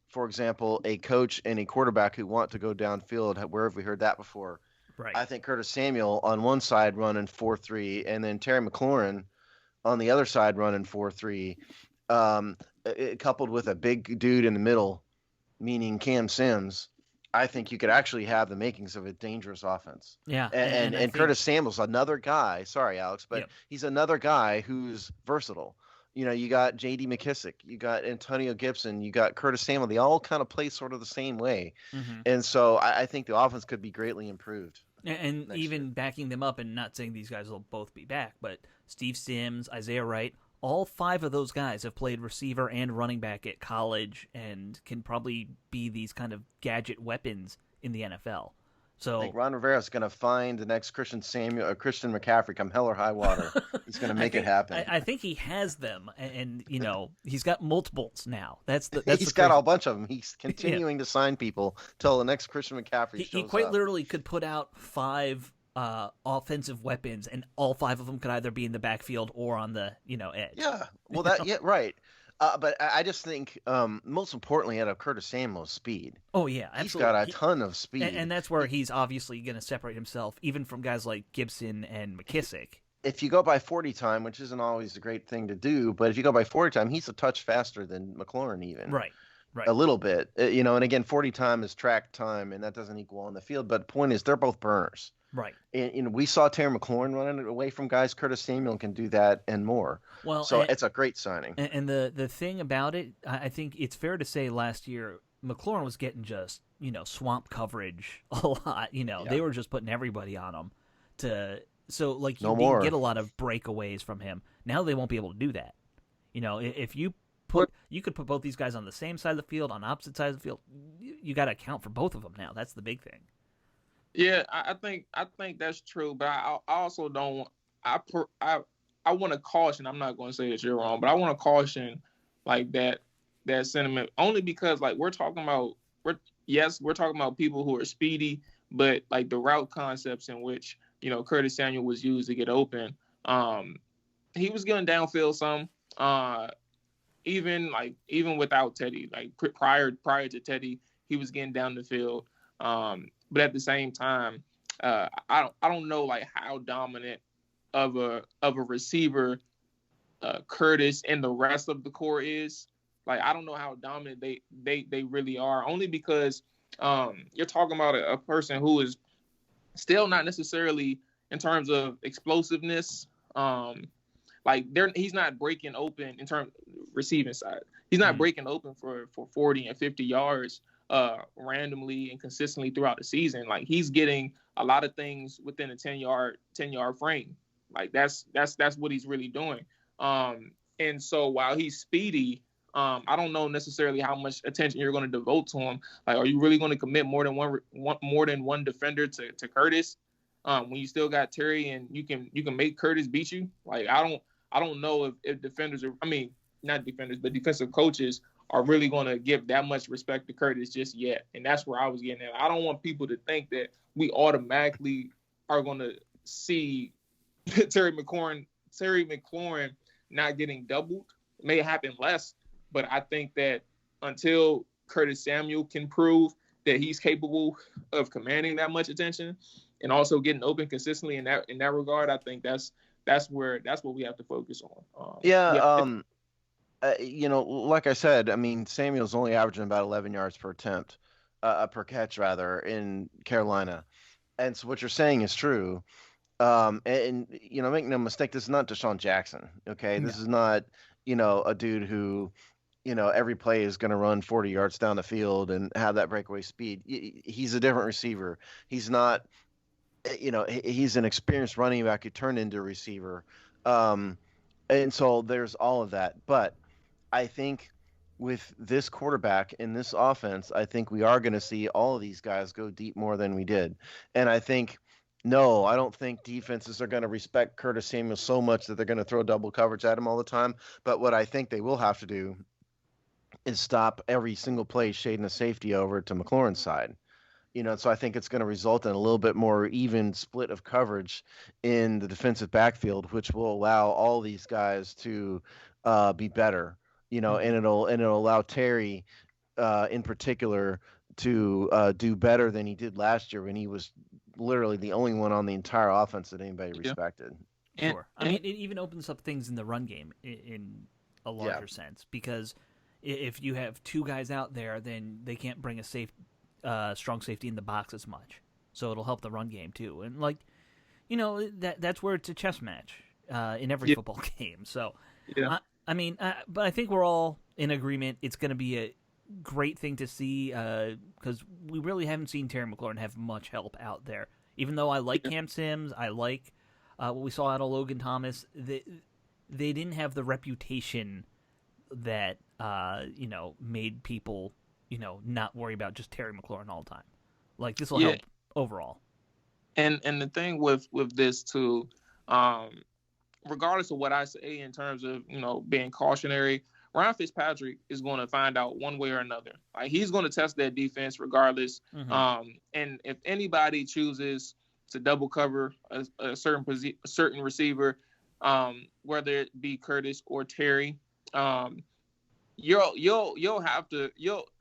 for example, a coach and a quarterback who want to go downfield, where have we heard that before? Right. I think Curtis Samuel on one side running 4-3, and then Terry McLaurin on the other side running 4-3, coupled with a big dude in the middle, meaning Cam Sims. I think you could actually have the makings of a dangerous offense. Yeah, And and I and think Curtis Samuel's another guy. Sorry, Alex, but yep. he's another guy who's versatile. You got J.D. McKissick, you got Antonio Gibson, you got Curtis Samuel. They all kind of play sort of the same way, Hmm. and so I think the offense could be greatly improved And next year. even backing them up, and not saying these guys will both be back, but Steve Sims, Isaiah Wright, all five of those guys have played receiver and running back at college and can probably be these kind of gadget weapons in the NFL. I think So Ron Rivera is going to find the next Christian Samuel or Christian McCaffrey come hell or high water. He's going to make it happen. I think he has them, and he's got multiples now. That's He's the got crazy. a bunch of them. He's continuing to sign people till the next Christian McCaffrey He shows quite up. literally could put out five offensive weapons, and all five of them could either be in the backfield or on the edge. Yeah, well, yeah, right. But I just think most importantly, out of Curtis Samuel's speed, Oh yeah, he's absolutely. got a ton of speed. And that's where he's obviously going to separate himself, even from guys like Gibson and McKissick. If you go by 40 time, which isn't always a great thing to do, but if you go by 40 time, he's a touch faster than McLaurin even. Right. Right. A little bit, and again, 40 time is track time, and that doesn't equal on the field. But the point is, they're both burners. Right. And we saw Terry McLaurin running away from guys. Curtis Samuel can do that and more. Well, So it's a great signing. And the thing about it, I think it's fair to say last year McLaurin was getting just swamp coverage a lot. They were just putting everybody on him so like you No didn't more. get a lot of breakaways from him. Now they won't be able to do that. If you could put both these guys on the same side of the field, on opposite sides of the field. You got to account for both of them now. That's the big thing. Yeah, I think that's true, but I also don't. I want to caution. I'm not going to say that you're wrong, but I want to caution like that sentiment only because like we're talking about people who are speedy, but like the route concepts in which Curtis Samuel was used to get open. He was getting downfield some. Even without Teddy, like prior to Teddy, he was getting down the field. But at the same time, I don't know like how dominant of a receiver Curtis and the rest of the core is. Like I don't know how dominant they really are. Only because you're talking about a person who is still not necessarily in terms of explosiveness. He's not breaking open in terms of receiving side. He's not breaking open for 40 and 50 yards. Randomly and consistently throughout the season. Like he's getting a lot of things within a 10-yard frame. Like that's what he's really doing. And so while he's speedy, I don't know necessarily how much attention you're going to devote to him. Like, are you really going to commit more than one defender to Curtis? When you still got Terry and you can make Curtis beat you? Like I don't know if defenders are, not defenders, but defensive coaches are really going to give that much respect to Curtis just yet. And that's where I was getting at. I don't want people to think that we automatically are going to see Terry McLaurin not getting doubled. It may happen less, but I think that until Curtis Samuel can prove that he's capable of commanding that much attention and also getting open consistently in that regard, I think that's what we have to focus on. Like I said, Samuel's only averaging about 11 yards per attempt, per catch rather, in Carolina, and so what you're saying is true. Make no mistake, this is not Deshaun Jackson. Okay, this is not a dude who every play is going to run 40 yards down the field and have that breakaway speed. He's a different receiver. He's not he's an experienced running back who turned into a receiver. Um, and so there's all of that. But I think with this quarterback in this offense, I think we are going to see all of these guys go deep more than we did. And I think, no, I don't think defenses are going to respect Curtis Samuel so much that they're going to throw double coverage at him all the time. But what I think they will have to do is stop every single play shading a safety over to McLaurin's side. So I think it's going to result in a little bit more even split of coverage in the defensive backfield, which will allow all these guys to be better. And it'll allow Terry, in particular, to do better than he did last year when he was literally the only one on the entire offense that anybody respected. Sure. I mean, it even opens up things in the run game in a larger sense, because if you have two guys out there, then they can't bring a strong safety in the box as much. So it'll help the run game too. And that's where it's a chess match in every football game. So but I think we're all in agreement. It's going to be a great thing to see because we really haven't seen Terry McLaurin have much help out there. Even though I like Cam Sims, I like what we saw out of Logan Thomas. They didn't have the reputation that made people not worry about just Terry McLaurin all the time. Like, this will help overall. And the thing with this too, regardless of what I say in terms of being cautionary, Ryan Fitzpatrick is going to find out one way or another. Like, he's going to test that defense regardless. Mm-hmm. And if anybody chooses to double cover a certain receiver, whether it be Curtis or Terry, you'll have to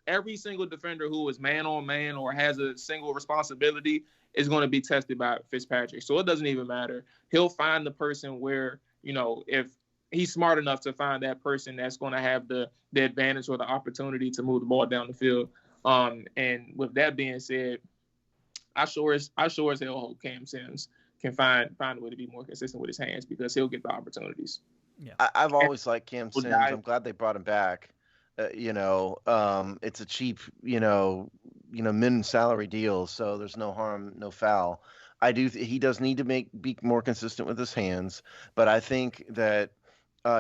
every single defender who is man on man or has a single responsibility is going to be tested by Fitzpatrick. So it doesn't even matter. He'll find the person where, if he's smart enough to find that person that's going to have the advantage or the opportunity to move the ball down the field. And with that being said, I sure as hell hope Cam Sims can find a way to be more consistent with his hands, because he'll get the opportunities. Yeah, I've always liked Cam Sims. I'm glad they brought him back. It's a cheap, minimum salary deal, so there's no harm, no foul. He does need to be more consistent with his hands, but I think that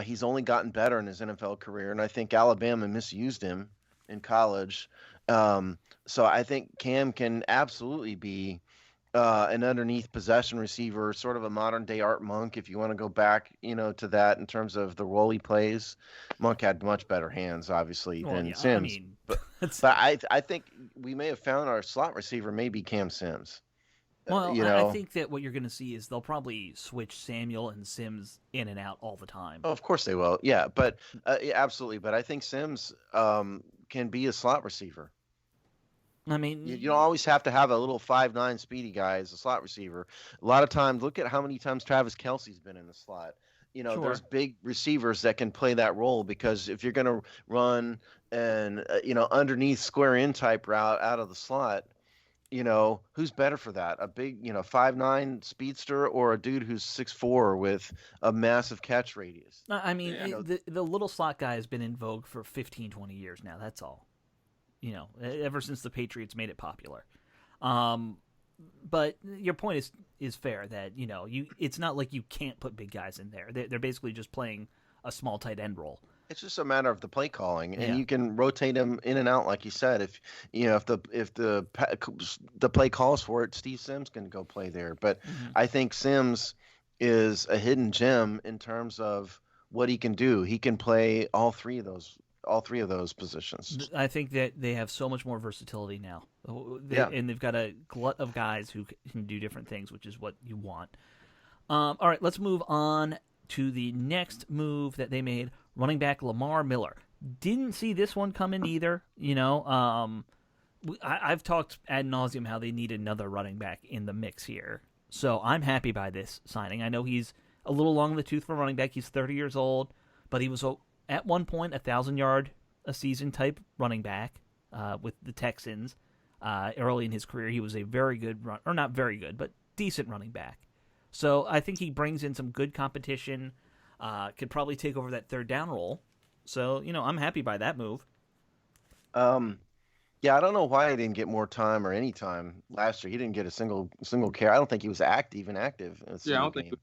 he's only gotten better in his NFL career, and I think Alabama misused him in college. So I think Cam can absolutely be an underneath possession receiver, sort of a modern day Art Monk, if you want to go back, to that in terms of the role he plays. Monk had much better hands, obviously, than Sims. But I think we may have found our slot receiver, maybe Cam Sims. Well, I think that what you're going to see is they'll probably switch Samuel and Sims in and out all the time. Oh, of course they will. Yeah, but absolutely. But I think Sims can be a slot receiver. I mean, you don't always have to have a little 5'9" speedy guy as a slot receiver. A lot of times, look at how many times Travis Kelce's been in the slot. Sure. There's big receivers that can play that role, because if you're going to run an underneath square in type route out of the slot, who's better for that? A big 5'9" speedster, or a dude who's 6'4" with a massive catch radius? I mean, the little slot guy has been in vogue for 15, 20 years now. That's all. Ever since the Patriots made it popular. But your point is fair that, it's not like you can't put big guys in there. They're basically just playing a small tight end role. It's just a matter of the play calling, and you can rotate them in and out, like you said. If the play calls for it, Steve Sims can go play there. But I think Sims is a hidden gem in terms of what he can do. He can play all three of those positions. I think that they have so much more versatility now. And they've got a glut of guys who can do different things, which is what you want. All right, let's move on to the next move that they made. Running back Lamar Miller. Didn't see this one coming either. I've talked ad nauseum how they need another running back in the mix here. So I'm happy by this signing. I know he's a little long in the tooth for running back. He's 30 years old, but he was at one point 1,000-yard a season type running back with the Texans. Early in his career, he was a very good or not very good, but decent running back. So I think he brings in some good competition. Could probably take over that third down role. So, I'm happy by that move. Yeah, I don't know why he didn't get more time or any time last year. He didn't get a single carry. I don't think he was even active in a Yeah, I single don't think. game.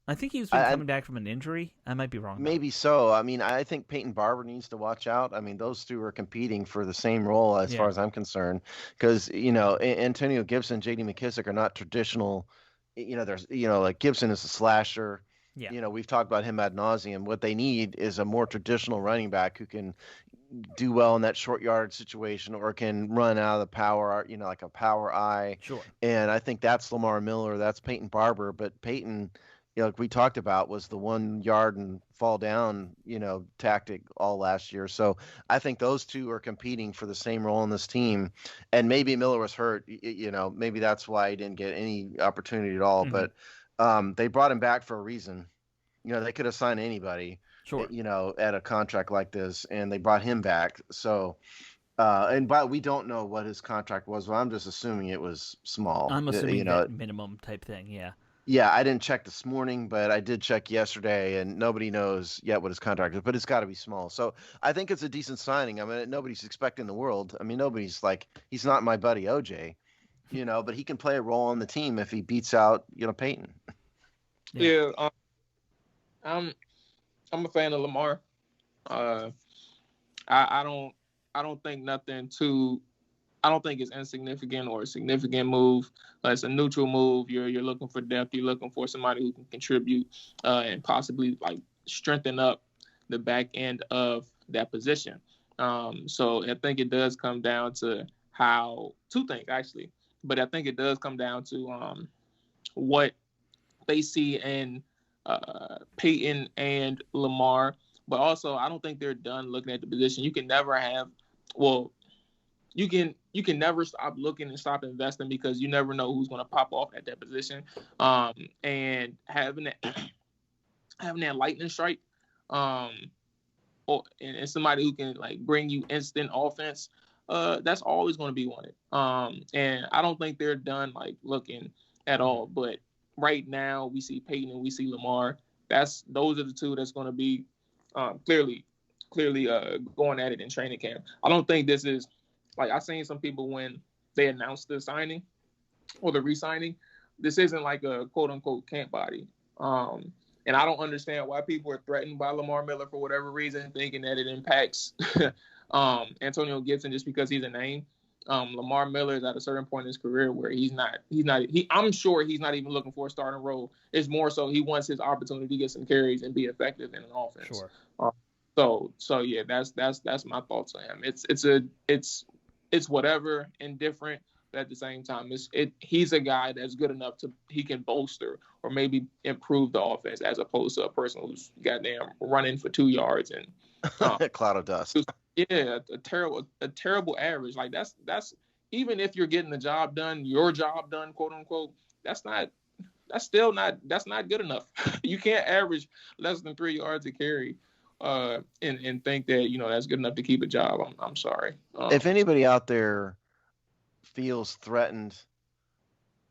I think he's been I coming back from an injury. I might be wrong though. Maybe so. I mean, I think Peyton Barber needs to watch out. I mean, those two are competing for the same role as far Yeah, as I'm concerned, because Antonio Gibson, J.D. McKissick are not traditional. There's like Gibson is a slasher. yeah. We've talked about him ad nauseum. What they need is a more traditional running back who can do well in that short yard situation or can run out of the power, like a power I. Sure. And I think that's Lamar Miller, that's Peyton Barber, but Peyton, like we talked about, was the 1 yard and fall down, tactic all last year. So I think those two are competing for the same role in this team. And maybe Miller was hurt, maybe that's why he didn't get any opportunity at all. Mm-hmm. But they brought him back for a reason. They could have signed anybody, Sure. at a contract like this, and they brought him back. So, but we don't know what his contract was. Well, I'm just assuming it was small. I'm assuming that minimum type thing. Yeah. Yeah, I didn't check this morning, but I did check yesterday, and nobody knows yet what his contract is, but it's got to be small. So I think it's a decent signing. I mean, nobody's expecting the world. I mean, nobody's like, he's not my buddy OJ, but he can play a role on the team if he beats out, Peyton. Yeah, I'm a fan of Lamar. I don't think nothing too. I don't think it's insignificant or a significant move. It's a neutral move. You're looking for depth. You're looking for somebody who can contribute and possibly like strengthen up the back end of that position. So I think it does come down to two things actually, but I think it does come down to what they see in Peyton and Lamar. But also, I don't think they're done looking at the position. You can never you can never stop looking and stop investing because you never know who's going to pop off at that position. And having that lightning strike, and somebody who can like bring you instant offense, that's always going to be wanted. And I don't think they're done like looking at all. But right now, we see Peyton and we see Lamar. Those are the two that's going to be clearly going at it in training camp. I don't think this is. Like I've seen some people when they announced the signing or the re-signing, this isn't like a quote unquote camp body. And I don't understand why people are threatened by Lamar Miller for whatever reason, thinking that it impacts Antonio Gibson just because he's a name. Lamar Miller is at a certain point in his career where I'm sure he's not even looking for a starting role. It's more so he wants his opportunity to get some carries and be effective in an offense. Sure. So yeah, that's my thoughts on him. It's whatever, indifferent, but at the same time, he's a guy that's good enough he can bolster or maybe improve the offense as opposed to a person who's goddamn running for 2 yards and a cloud of dust. Yeah, a terrible average. Like that's even if you're getting the job done, your job done, quote unquote, that's not good enough. You can't average less than 3 yards a carry. And think that that's good enough to keep a job. I'm sorry. If anybody out there feels threatened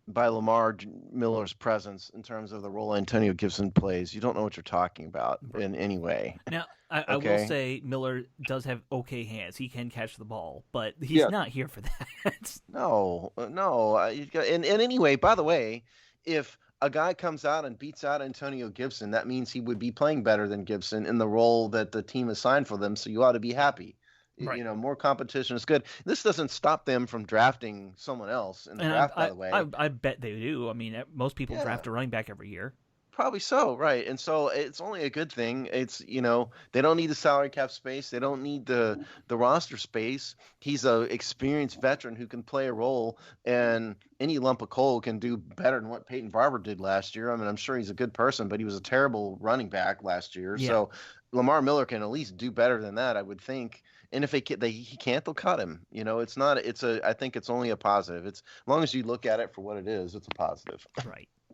by Lamar Miller's presence in terms of the role Antonio Gibson plays, you don't know what you're talking about in any way. Now, I will say Miller does have okay hands. He can catch the ball, but he's not here for that. No. And anyway, by the way, if a guy comes out and beats out Antonio Gibson, that means he would be playing better than Gibson in the role that the team assigned for them. So you ought to be happy. Right. More competition is good. This doesn't stop them from drafting someone else in the draft, by the way. I bet they do. I mean, most people draft a running back every year. Probably so, right. And so it's only a good thing. It's, they don't need the salary cap space. They don't need the roster space. He's a experienced veteran who can play a role, and any lump of coal can do better than what Peyton Barber did last year. I mean, I'm sure he's a good person, but he was a terrible running back last year. Yeah. So Lamar Miller can at least do better than that, I would think. And if he can't, they'll cut him. I think it's only a positive. It's as long as you look at it for what it is, it's a positive.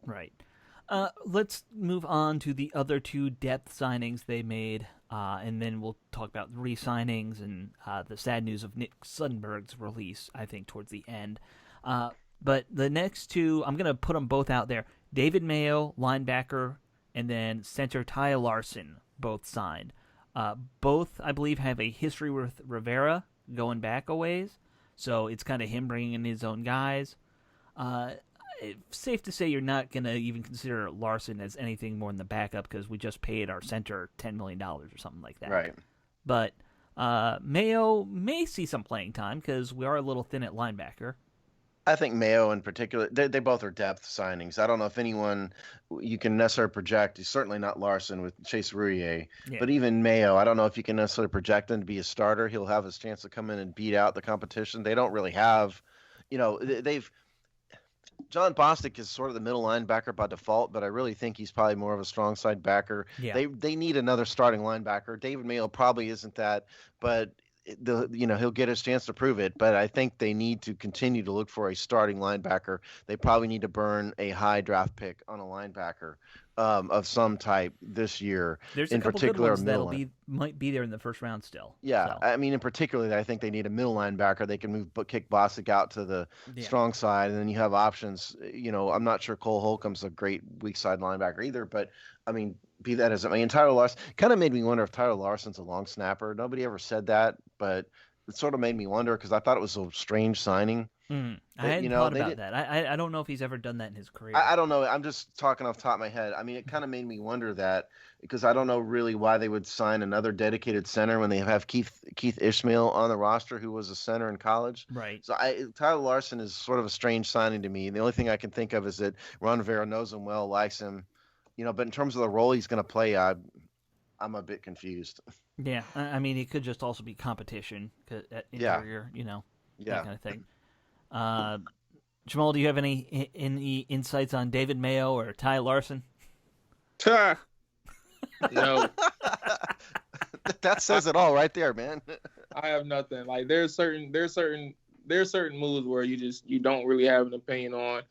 Right. Let's move on to the other two depth signings they made, and then we'll talk about re-signings and the sad news of Nick Sundberg's release, I think, towards the end. But the next two, I'm going to put them both out there. David Mayo, linebacker, and then center Ty Larson, both signed. Both, I believe, have a history with Rivera going back a ways. So it's kind of him bringing in his own guys. It's safe to say you're not going to even consider Larson as anything more than the backup because we just paid our center $10 million or something like that. Right. But Mayo may see some playing time because we are a little thin at linebacker. I think Mayo in particular, they both are depth signings. I don't know if anyone you can necessarily project. He's certainly not Larson with Chase Roullier, but even Mayo, I don't know if you can necessarily project him to be a starter. He'll have his chance to come in and beat out the competition. They don't really have, John Bostic is sort of the middle linebacker by default, but I really think he's probably more of a strong side backer. Yeah. They need another starting linebacker. David Mayo probably isn't that, but he'll get his chance to prove it, but I think they need to continue to look for a starting linebacker. They probably need to burn a high draft pick on a linebacker of some type this year. There's in a couple particular, good ones might be there in the first round still. Yeah, so. I mean, in particular, I think they need a middle linebacker. They can kick Bostic out to the strong side, and then you have options. I'm not sure Cole Holcomb's a great weak side linebacker either, but I mean, be that as it may, and Tyler Larson kind of made me wonder if Tyler Larson's a long snapper. Nobody ever said that, but it sort of made me wonder because I thought it was a strange signing. I hadn't thought about that. I don't know if he's ever done that in his career. I don't know. I'm just talking off the top of my head. I mean, it kind of made me wonder that because I don't know really why they would sign another dedicated center when they have Keith Ishmael on the roster, who was a center in college. Right. So Tyler Larson is sort of a strange signing to me. The only thing I can think of is that Ron Rivera knows him well, likes him. But in terms of the role he's going to play, I'm a bit confused. Yeah, I mean, it could just also be competition at interior, that kind of thing. Jamal, do you have any insights on David Mayo or Ty Larson? No. That says it all right there, man. I have nothing. Like there's certain moves where you don't really have an opinion on.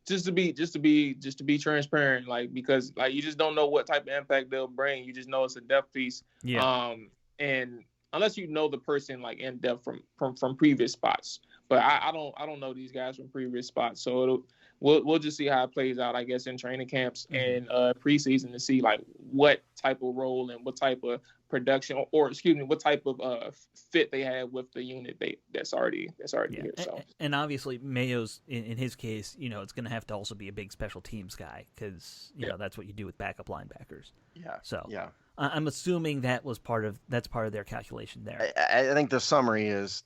Just to be transparent, like because like you just don't know what type of impact they'll bring. You just know it's a depth piece. Yeah. And unless you know the person like in depth from previous spots, but I don't know these guys from previous spots. So we'll just see how it plays out, I guess, in training camps and preseason to see like what type of role and what type of production or what type of fit they have with the unit that's already here. So and obviously Mayo's in his case, it's going to have to also be a big special teams guy because that's what you do with backup linebackers. Yeah. So yeah, I'm assuming that's part of their calculation there. I think the summary is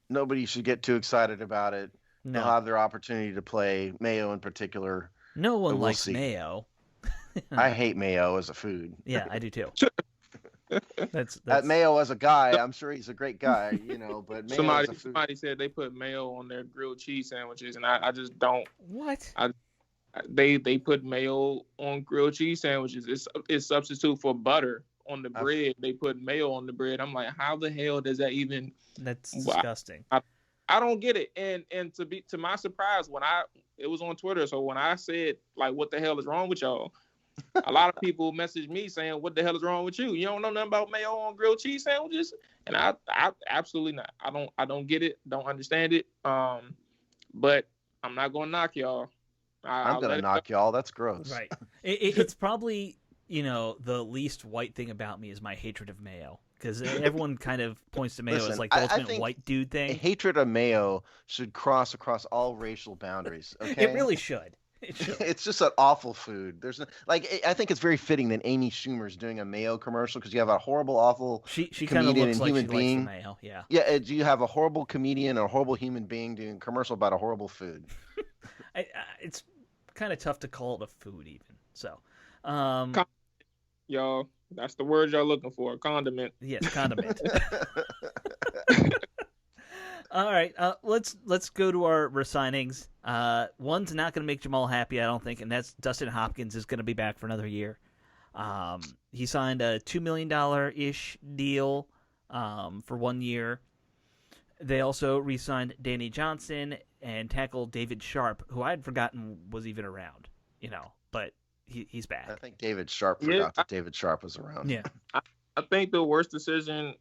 nobody should get too excited about it. No. They'll have their opportunity to play, Mayo in particular. No one likes Mayo. I hate Mayo as a food. Yeah, I do too. That's Mayo as a guy, I'm sure he's a great guy, but Mayo as a food. Somebody said they put mayo on their grilled cheese sandwiches, and I just don't. What? They put mayo on grilled cheese sandwiches. It's substitute for butter on the bread. They put mayo on the bread. I'm like, how the hell does that even? That's disgusting. I don't get it. And to my surprise, it was on Twitter. So when I said like, what the hell is wrong with y'all? A lot of people messaged me saying, what the hell is wrong with you? You don't know nothing about mayo on grilled cheese sandwiches? And I absolutely not. I don't get it. Don't understand it. But I'm not going to knock y'all. I'm going to knock y'all. That's gross. Right. It's probably, the least white thing about me is my hatred of mayo. Because everyone kind of points to mayo as like the ultimate white dude thing. Hatred of mayo should cross across all racial boundaries. Okay? It really should. It's just an awful food. I think it's very fitting that Amy Schumer's doing a mayo commercial because you have a horrible, awful comedian and human being. Likes the mayo. Yeah. Yeah. You have a horrible comedian and a horrible human being doing a commercial about a horrible food. It's kind of tough to call it a food even. So, y'all, that's the word y'all looking for. Condiment. Yes, condiment. All right, let's go to our resignings. One's not going to make Jamal happy, I don't think, and that's Dustin Hopkins is going to be back for another year. He signed a $2 million-ish deal for 1 year. They also re-signed Danny Johnson and tackled David Sharp, who I had forgotten was even around, but he's back. I think David Sharp forgot that David Sharp was around. Yeah. I think the worst decision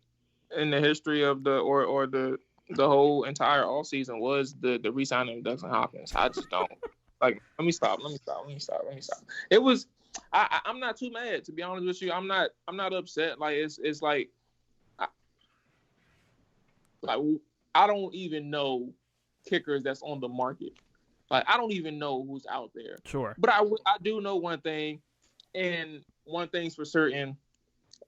in the history of the whole entire offseason was the re-signing of Dustin Hopkins. I just don't like. Let me stop. It was. I'm not too mad, to be honest with you. I'm not upset. Like it's like I don't even know kickers that's on the market. Like, I don't even know who's out there. Sure. But I do know one thing, and one thing's for certain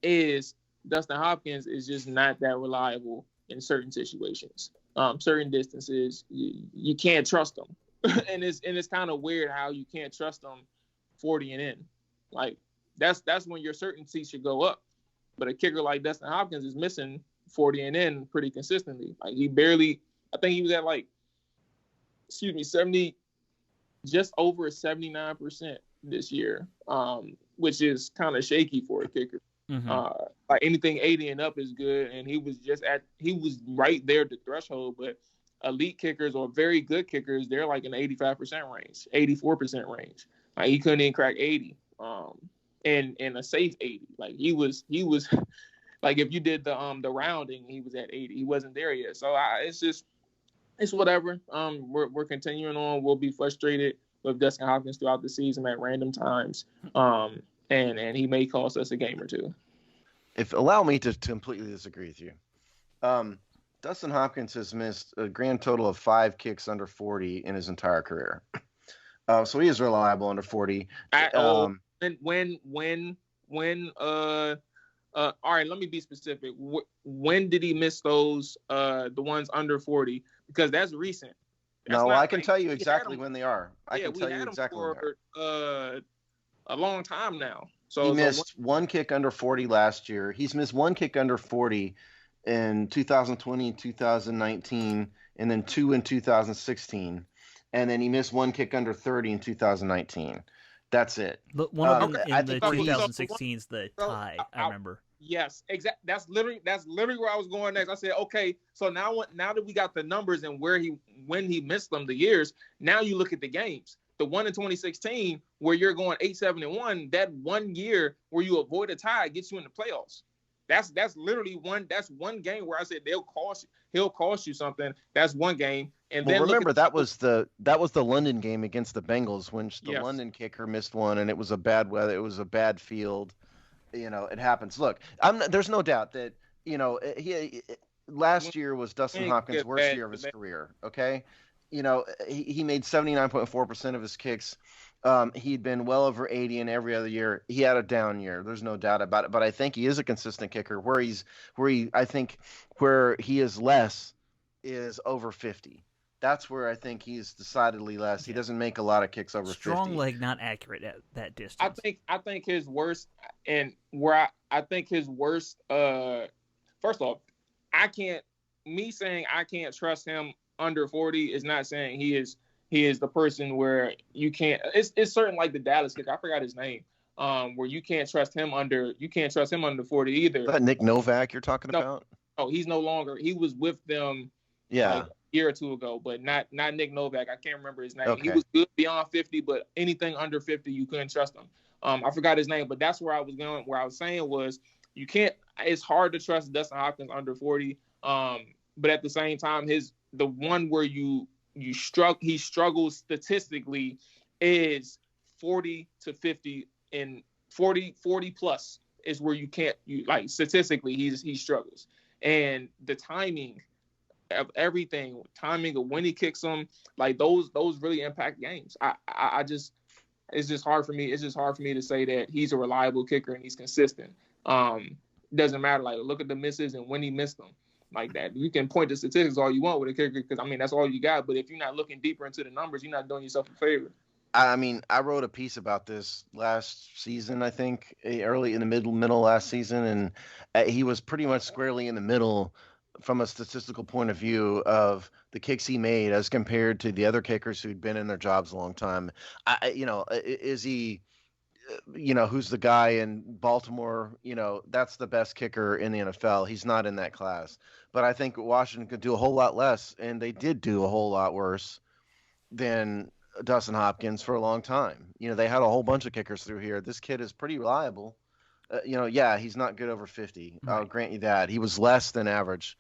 is Dustin Hopkins is just not that reliable in certain situations. Certain distances, you can't trust them. and it's kind of weird how you can't trust them 40 and in. Like, that's when your certainty should go up. But a kicker like Dustin Hopkins is missing 40 and in pretty consistently. Like, he barely, I think he was at 70, just over 79% this year, which is kind of shaky for a kicker. Mm-hmm. Like, anything 80 and up is good, and he was right there at the threshold. But elite kickers or very good kickers, they're like in the 85% range, 84% range. Like, he couldn't even crack 80, and a safe 80. Like, he was like, if you did the rounding, he was at 80. He wasn't there yet. So it's whatever. We're continuing on. We'll be frustrated with Dustin Hopkins throughout the season at random times. And he may cost us a game or two. Allow me to completely disagree with you. Dustin Hopkins has missed a grand total of 5 kicks under 40 in his entire career. So he is reliable under 40. All right, let me be specific. When did he miss those, the ones under 40? Because that's recent. I can tell you exactly when they are. I can tell you exactly when they are. A long time now. So he missed 1 kick under 40 last year. He's missed 1 kick under 40 in 2020 and 2019, and then 2 in 2016. And then he missed 1 kick under 30 in 2019. That's it. But one of them in the 2016 is the tie, I remember. Yes, exactly. That's literally where I was going next. I said, okay, so now that we got the numbers and when he missed them, the years, now you look at the games. The one in 2016 where you're going 8-7-1, that 1 year where you avoid a tie gets you in the playoffs. That's literally one game where I said he'll cost you something. That's one game. And then remember that was the London game against the Bengals when the London kicker missed one, and it was a bad weather. It was a bad field. It happens. Look, there's no doubt that last year was Dustin Hopkins' worst year of his career. Okay. He made 79.4% of his kicks. He'd been well over 80 in every other year. He had a down year. There's no doubt about it. But I think he is a consistent kicker. Where he is less is over 50. That's where I think he's decidedly less. He doesn't make a lot of kicks over 50. Strong leg, not accurate at that distance. I think his worst, and where I think his worst. First off, saying I can't trust him under 40 is not saying he is the person where you can't. It's certain, like the Dallas kicker. I forgot his name. Where you can't trust him under 40 either. Is that Nick Novak you're talking about? No, he's no longer. He was with them. Yeah. Like a year or two ago, but not Nick Novak. I can't remember his name. Okay. He was good beyond 50, but anything under 50, you couldn't trust him. I forgot his name, but that's where I was going. Where I was saying was you can't. It's hard to trust Dustin Hopkins under 40. But at the same time, the one where he struggles statistically is 40 to 50, and 40 plus is where statistically he struggles. And the timing of everything, timing of when he kicks them, like those really impact games. It's just hard for me. It's just hard for me to say that he's a reliable kicker and he's consistent. Doesn't matter. Like, look at the misses and when he missed them. Like that, you can point to statistics all you want with a kicker because that's all you got. But if you're not looking deeper into the numbers, you're not doing yourself a favor. I wrote a piece about this last season, I think, early in the middle last season, and he was pretty much squarely in the middle from a statistical point of view of the kicks he made as compared to the other kickers who'd been in their jobs a long time. Is he? Who's the guy in Baltimore? That's the best kicker in the NFL. He's not in that class. But I think Washington could do a whole lot less, and they did do a whole lot worse than Dustin Hopkins for a long time. They had a whole bunch of kickers through here. This kid is pretty reliable. He's not good over 50. Right. I'll grant you that. He was less than average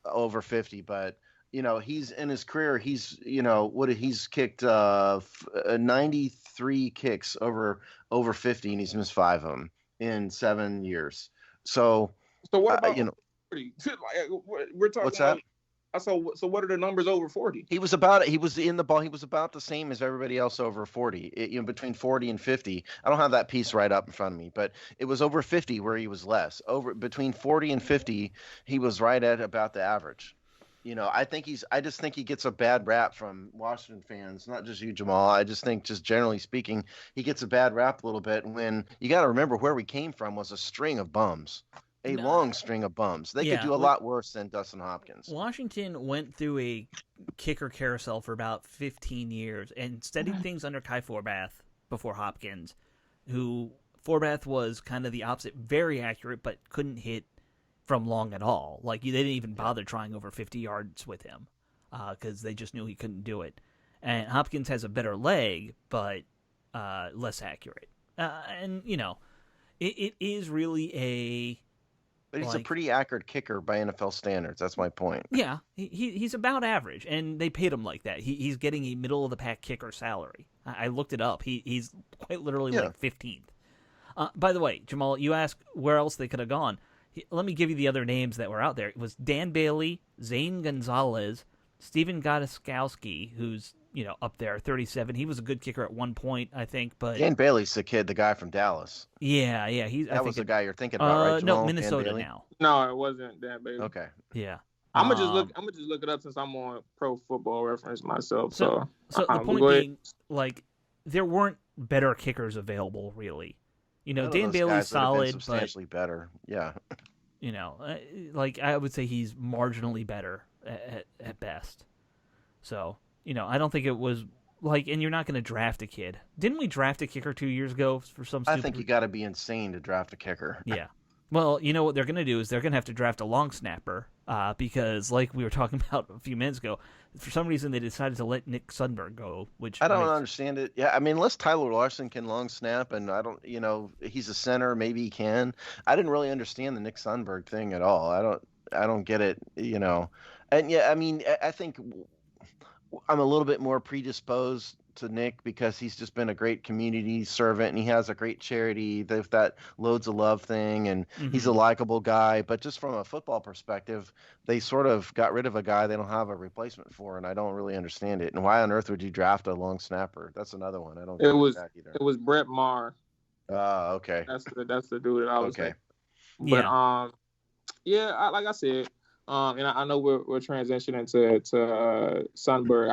over 50, but he's in his career. He's kicked 93 kicks over 50, and he's missed 5 of them in 7 years. So what about 40? We're talking What's that? So what are the numbers over 40? He was in the ball. He was about the same as everybody else over 40. Between 40 and 50. I don't have that piece right up in front of me, but it was over 50 where he was less. Over between 40 and 50, he was right at about the average. I just think he gets a bad rap from Washington fans, not just you, Jamal. I just think, just generally speaking, he gets a bad rap a little bit when you got to remember where we came from was a string of bums. A long string of bums. They could do a lot worse than Dustin Hopkins. Washington went through a kicker carousel for about 15 years and studied things under Kai Forbath before Hopkins, who Forbath was kind of the opposite, very accurate, but couldn't hit from long at all. Like, they didn't even bother trying over 50 yards with him because they just knew he couldn't do it. And Hopkins has a better leg, but less accurate. It is really a... But he's a pretty accurate kicker by NFL standards. That's my point. Yeah, he's about average, and they paid him like that. He's getting a middle-of-the-pack kicker salary. I looked it up. He's quite literally like 15th. By the way, Jamal, you asked where else they could have gone. Let me give you the other names that were out there. It was Dan Bailey, Zane Gonzalez, Steven Gostkowski, who's up there, 37. He was a good kicker at one point, I think. But Dan Bailey's the the guy from Dallas. Yeah. That was the guy you're thinking about, right, Jamal? No, Minnesota now. No, it wasn't Dan Bailey. Okay. Yeah. I'm gonna just look it up since I'm on Pro Football Reference myself. So the point being, like, there weren't better kickers available, really. Dan Bailey's solid, substantially better. Yeah. Like, I would say he's marginally better at best. So, I don't think it was like, and you're not going to draft a kid. Didn't we draft a kicker 2 years ago for some stupid... I think you got to be insane to draft a kicker. Yeah. Well, what they're going to do is they're going to have to draft a long snapper because, like we were talking about a few minutes ago, for some reason they decided to let Nick Sundberg go, which I don't understand it. Yeah, I mean, unless Tyler Larson can long snap, and I don't, he's a center, maybe he can. I didn't really understand the Nick Sundberg thing at all. I don't get it, And yeah, I mean, I think I'm a little bit more predisposed to Nick because he's just been a great community servant and he has a great charity. They've that Loads of Love thing, and he's a likable guy. But just from a football perspective, they sort of got rid of a guy they don't have a replacement for, and I don't really understand it. And why on earth would you draft a long snapper? That's another one. I don't get that either. It was Brett Maher. Oh, okay. That's the dude that I was okay. But like I said, and I know we're transitioning to Sundberg.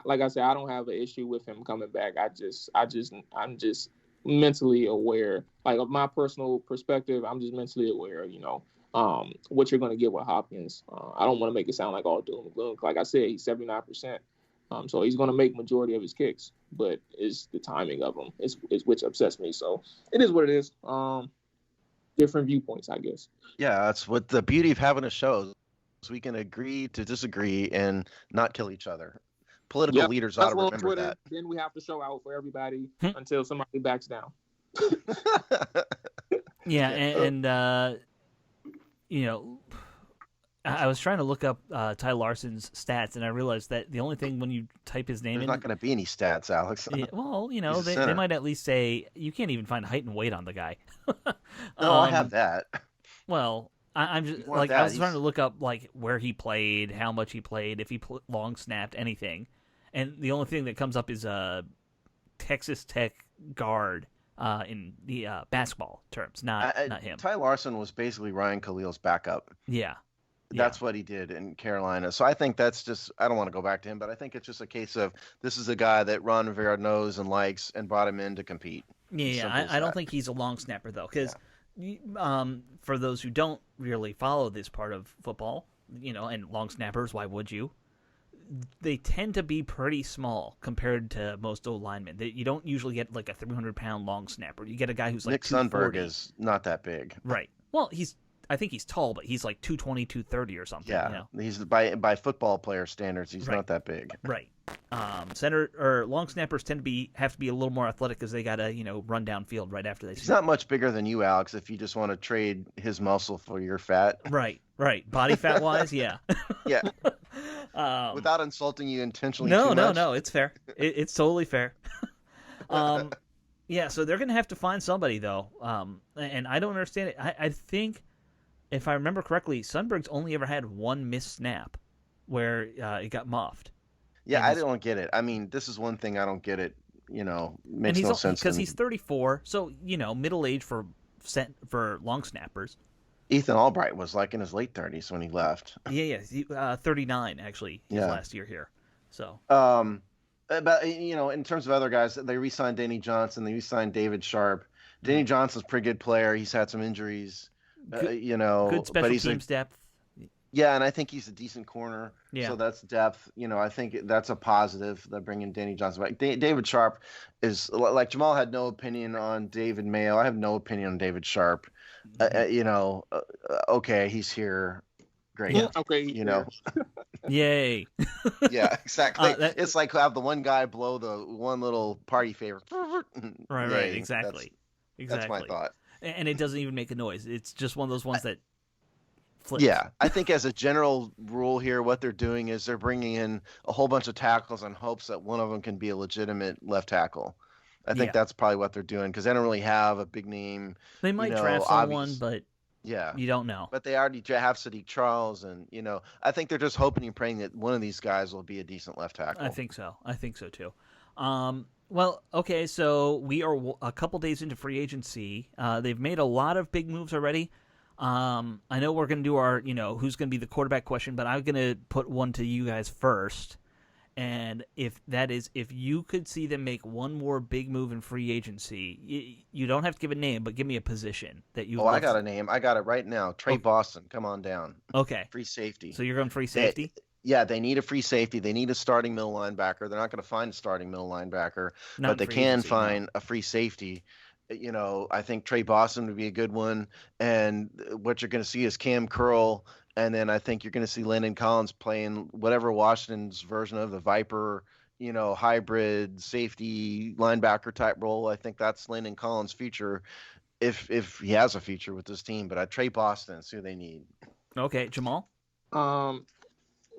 Like I said, I don't have an issue with him coming back. I'm just mentally aware. Like, of my personal perspective, I'm just mentally aware of, what you're going to get with Hopkins. I don't want to make it sound like all doom and gloom. Like I said, he's 79%. So he's going to make majority of his kicks, but it's the timing of them is which upsets me. So it is what it is. Different viewpoints, I guess. Yeah, that's what the beauty of having a show is. We can agree to disagree and not kill each other. Political leaders ought to remember Twitter, that. Then we have to show out for everybody until somebody backs down. Yeah, and I was trying to look up Ty Larson's stats, and I realized that the only thing when you type his name There's not going to be any stats, Alex. Well, they might at least say you can't even find height and weight on the guy. No, I have that. Well, I'm just like I was trying to look up like where he played, how much he played, if he long snapped anything, and the only thing that comes up is a Texas Tech guard in the basketball terms, not him. Ty Larson was basically Ryan Khalil's backup. Yeah. That's what he did in Carolina. So I think that's just, I don't want to go back to him, but I think it's just a case of this is a guy that Ron Rivera knows and likes and brought him in to compete. Yeah, I don't think he's a long snapper, though, because for those who don't really follow this part of football, and long snappers, why would you? They tend to be pretty small compared to most old linemen. You don't usually get like a 300-pound long snapper. You get a guy who's like Nick Sundberg is not that big. Right. Well, I think he's tall, but he's like 220, 230 or something. Yeah, he's by football player standards, he's not that big. Right. Center or long snappers have to be a little more athletic because they gotta run downfield right after they. He's not much bigger than you, Alex. If you just want to trade his muscle for your fat. Right. Body fat wise, yeah. Yeah. Without insulting you intentionally. No. It's fair. It's totally fair. Yeah. So they're gonna have to find somebody though, and I don't understand it. I think if I remember correctly, Sundberg's only ever had one missed snap where it got muffed. Yeah, I don't get it. I mean, this is one thing I don't get it. Makes no sense because he's 34, so middle age for long snappers. Ethan Albright was like in his late 30s when he left. Yeah, 39 actually his last year here. So, but in terms of other guys, they re-signed Danny Johnson, they re-signed David Sharp. Danny Johnson's a pretty good player. He's had some injuries, good special teams depth. Yeah, and I think he's a decent corner. Yeah. So that's depth. I think that's a positive. They're bringing Danny Johnson back. David Sharp is like Jamal had no opinion on David Mayo. I have no opinion on David Sharp. Okay, he's here. Great. Yeah. Okay. Yay. Yeah, exactly. It's like have the one guy blow the one little party favor. Right. Exactly. That's my thought. And it doesn't even make a noise. It's just one of those ones that flips. Yeah, I think as a general rule here, what they're doing is they're bringing in a whole bunch of tackles in hopes that one of them can be a legitimate left tackle. I think that's probably what they're doing because they don't really have a big name. They might draft someone, but you don't know. But they already have Sadiq Charles, and I think they're just hoping and praying that one of these guys will be a decent left tackle. I think so too. Well, okay, so we are a couple days into free agency. They've made a lot of big moves already. I know we're going to do our, who's going to be the quarterback question, but I'm going to put one to you guys first. And if you could see them make one more big move in free agency, you don't have to give a name, but give me a position that you. Oh, I got a name. I got it right now. Trey Boston, come on down. Okay. Free safety. So you're going free safety? They need a free safety. They need a starting middle linebacker. They're not going to find a starting middle linebacker, but they can find a free safety. I think Trey Boston would be a good one. And what you're going to see is Cam Curl. And then I think you're going to see Landon Collins playing whatever Washington's version of the Viper, hybrid safety linebacker type role. I think that's Landon Collins' future if he has a future with this team. But Trey Boston is who they need. Okay, Jamal?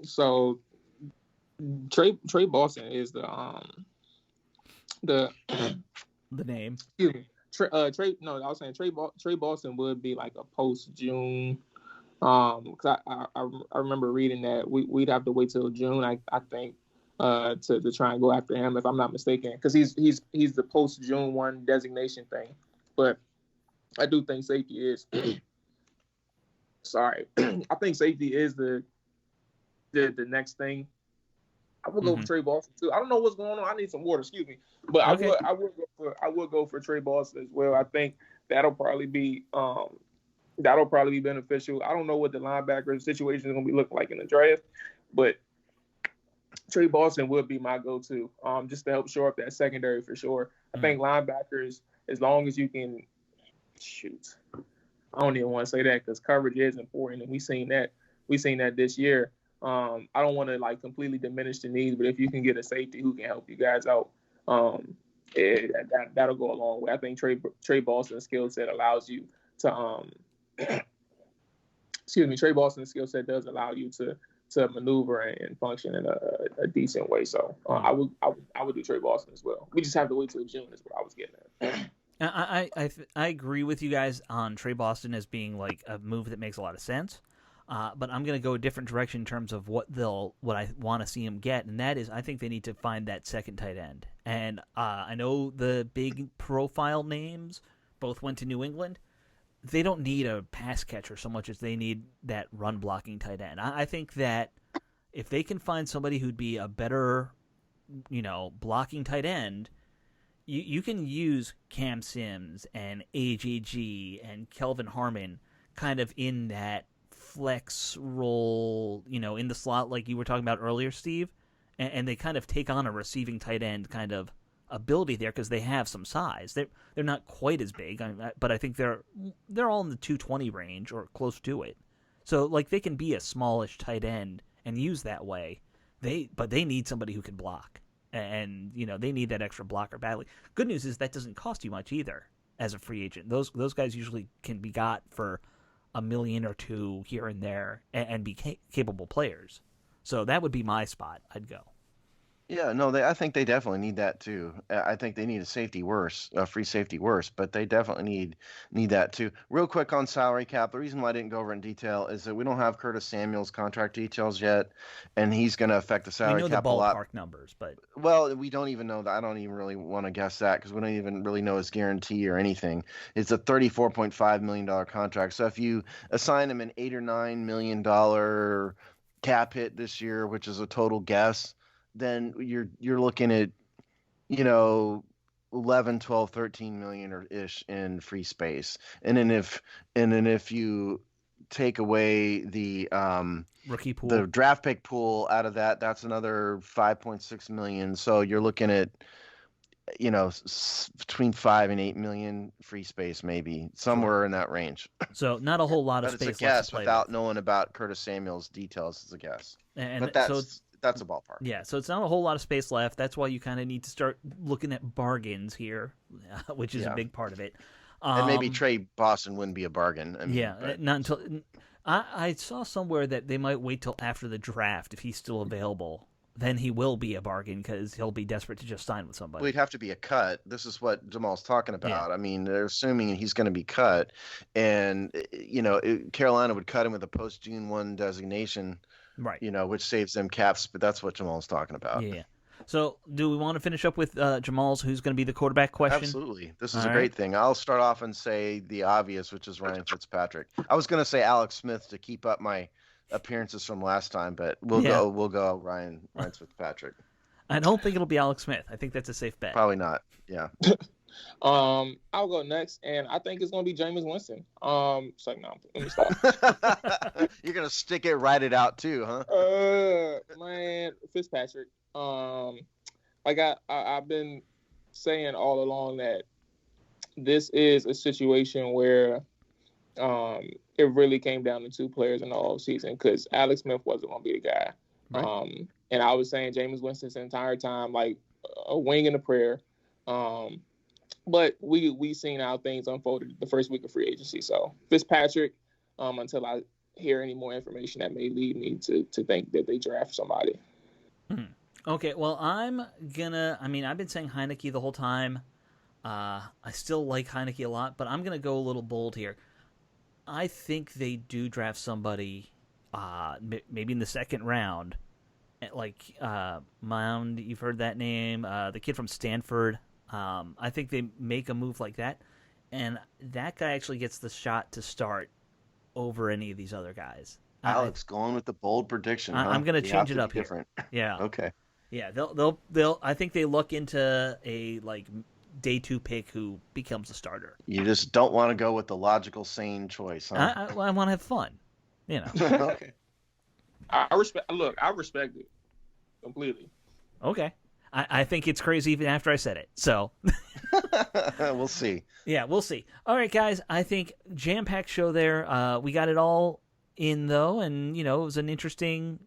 So Trey Boston is the name. Excuse me. Trey Boston would be like a post June. Because I remember reading that we'd have to wait till June. I think to try and go after him if I'm not mistaken, because he's the post June 1 designation thing. But I do think safety is. Sorry, I think safety is the next thing. I would go for Trey Boston too. I don't know what's going on. I need some water. Excuse me, but okay. I would go for Trey Boston as well. I think that'll probably be beneficial. I don't know what the linebacker situation is going to be looking like in the draft, but Trey Boston would be my go-to, just to help shore up that secondary for sure. I think linebackers, as long as you can shoot. I don't even want to say that because coverage is important, and we've seen that this year. I don't want to completely diminish the need, but if you can get a safety who can help you guys out, that'll go a long way. I think Trey Boston's skill set allows you to Trey Boston's skill set does allow you to maneuver and function in a decent way. So I would do Trey Boston as well. We just have to wait till June is what I was getting at. I agree with you guys on Trey Boston as being like a move that makes a lot of sense. But I'm going to go a different direction in terms of what I want to see them get, and that is I think they need to find that second tight end. And I know the big profile names both went to New England. They don't need a pass catcher so much as they need that run blocking tight end. I think that if they can find somebody who'd be a better, blocking tight end, you can use Cam Sims and AJG and Kelvin Harmon kind of in that flex role, in the slot like you were talking about earlier, Steve, and they kind of take on a receiving tight end kind of ability there because they have some size. They're not quite as big, but I think they're all in the 220 range or close to it. So they can be a smallish tight end and use that way. But they need somebody who can block, and they need that extra blocker badly. Good news is that doesn't cost you much either as a free agent. Those guys usually can be got for $1 million or $2 million here and there and be capable players. So that would be my spot. I'd go. Yeah, no, I think they definitely need that too. I think they need a free safety worse, but they definitely need that too. Real quick on salary cap, the reason why I didn't go over in detail is that we don't have Curtis Samuel's contract details yet, and he's going to affect the We salary know the cap a lot. ballpark numbers, but Well, we don't even know that. I don't even really want to guess that because we don't even really know his guarantee or anything. It's a $34.5 million contract. So if you assign him an $8 or $9 million cap hit this year, which is a total guess, then you're looking at, you know, 11, 12, 13 million or ish in free space. And then if you take away rookie pool. the draft pick pool out of that, that's another 5.6 million. So you're looking at, between 5 and 8 million free space, maybe somewhere in that range. So not a whole lot of But it's space a guess left to play without with. knowing about Curtis Samuel's details. It's a guess, And but so that's a ballpark. yeah, so it's not a whole lot of space left. That's why you kind of need to start looking at bargains here, which is a big part of it. And maybe trade Boston wouldn't be a bargain. I mean, Yeah, not until I saw somewhere that they might wait till after the draft if he's still available. Then he will be a bargain because he'll be desperate to just sign with somebody. Well, he'd have to be a cut. This is what Jamal's talking about. Yeah. I mean, they're assuming he's going to be cut, and Carolina would cut him with a post June 1 designation, Right. which saves them caps. But that's what Jamal's talking about. Yeah. So, do we want to finish up with Jamal's who's going to be the quarterback question? Absolutely. This is All a great thing. I'll start off and say the obvious, which is Ryan Fitzpatrick. I was going to say Alex Smith to keep up my appearances from last time, but we'll go Ryan Fitzpatrick. I don't think it'll be Alex Smith. I think that's a safe bet. Probably not. Yeah. I'll go next, and I think it's gonna be Jameis Winston. It's like, no, let me stop. You're gonna stick it, write it out too, huh? Man, Fitzpatrick. Like I've been saying all along that this is a situation where it really came down to two players in the offseason because Alex Smith wasn't going to be the guy. Right. And I was saying Jameis Winston's entire time, like a wing and a prayer. But we seen how things unfolded the first week of free agency. So Fitzpatrick, until I hear any more information that may lead me to think that they draft somebody. Okay, well, I've been saying Heineke the whole time. I still like Heineke a lot, but I'm going to go a little bold here. I think they do draft somebody maybe in the second round. Like Mound, you've heard that name. The kid from Stanford. I think they make a move like that. And that guy actually gets the shot to start over any of these other guys. Alex going with the bold prediction. I'm going to change it up here. Different. Yeah. Okay. Yeah, they'll. I think they look into a day 2 pick who becomes a starter. You just don't want to go with the logical, sane choice, huh? I want to have fun, Okay. I respect it completely. Okay. I think it's crazy even after I said it. So we'll see. Yeah, we'll see. All right, guys. I think jam-packed show there. We got it all in though, and it was an interesting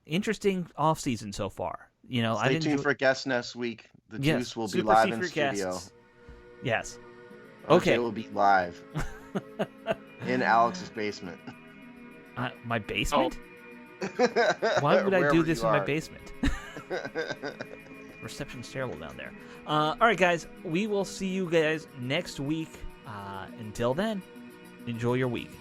off season so far. Stay tuned for guests next week. The Juice will be live in studio. Guests. Yes. Okay. It will be live in Alex's basement. My basement? Oh. Why would I do this in my basement? Reception's terrible down there. All right, guys. We will see you guys next week. Until then, enjoy your week.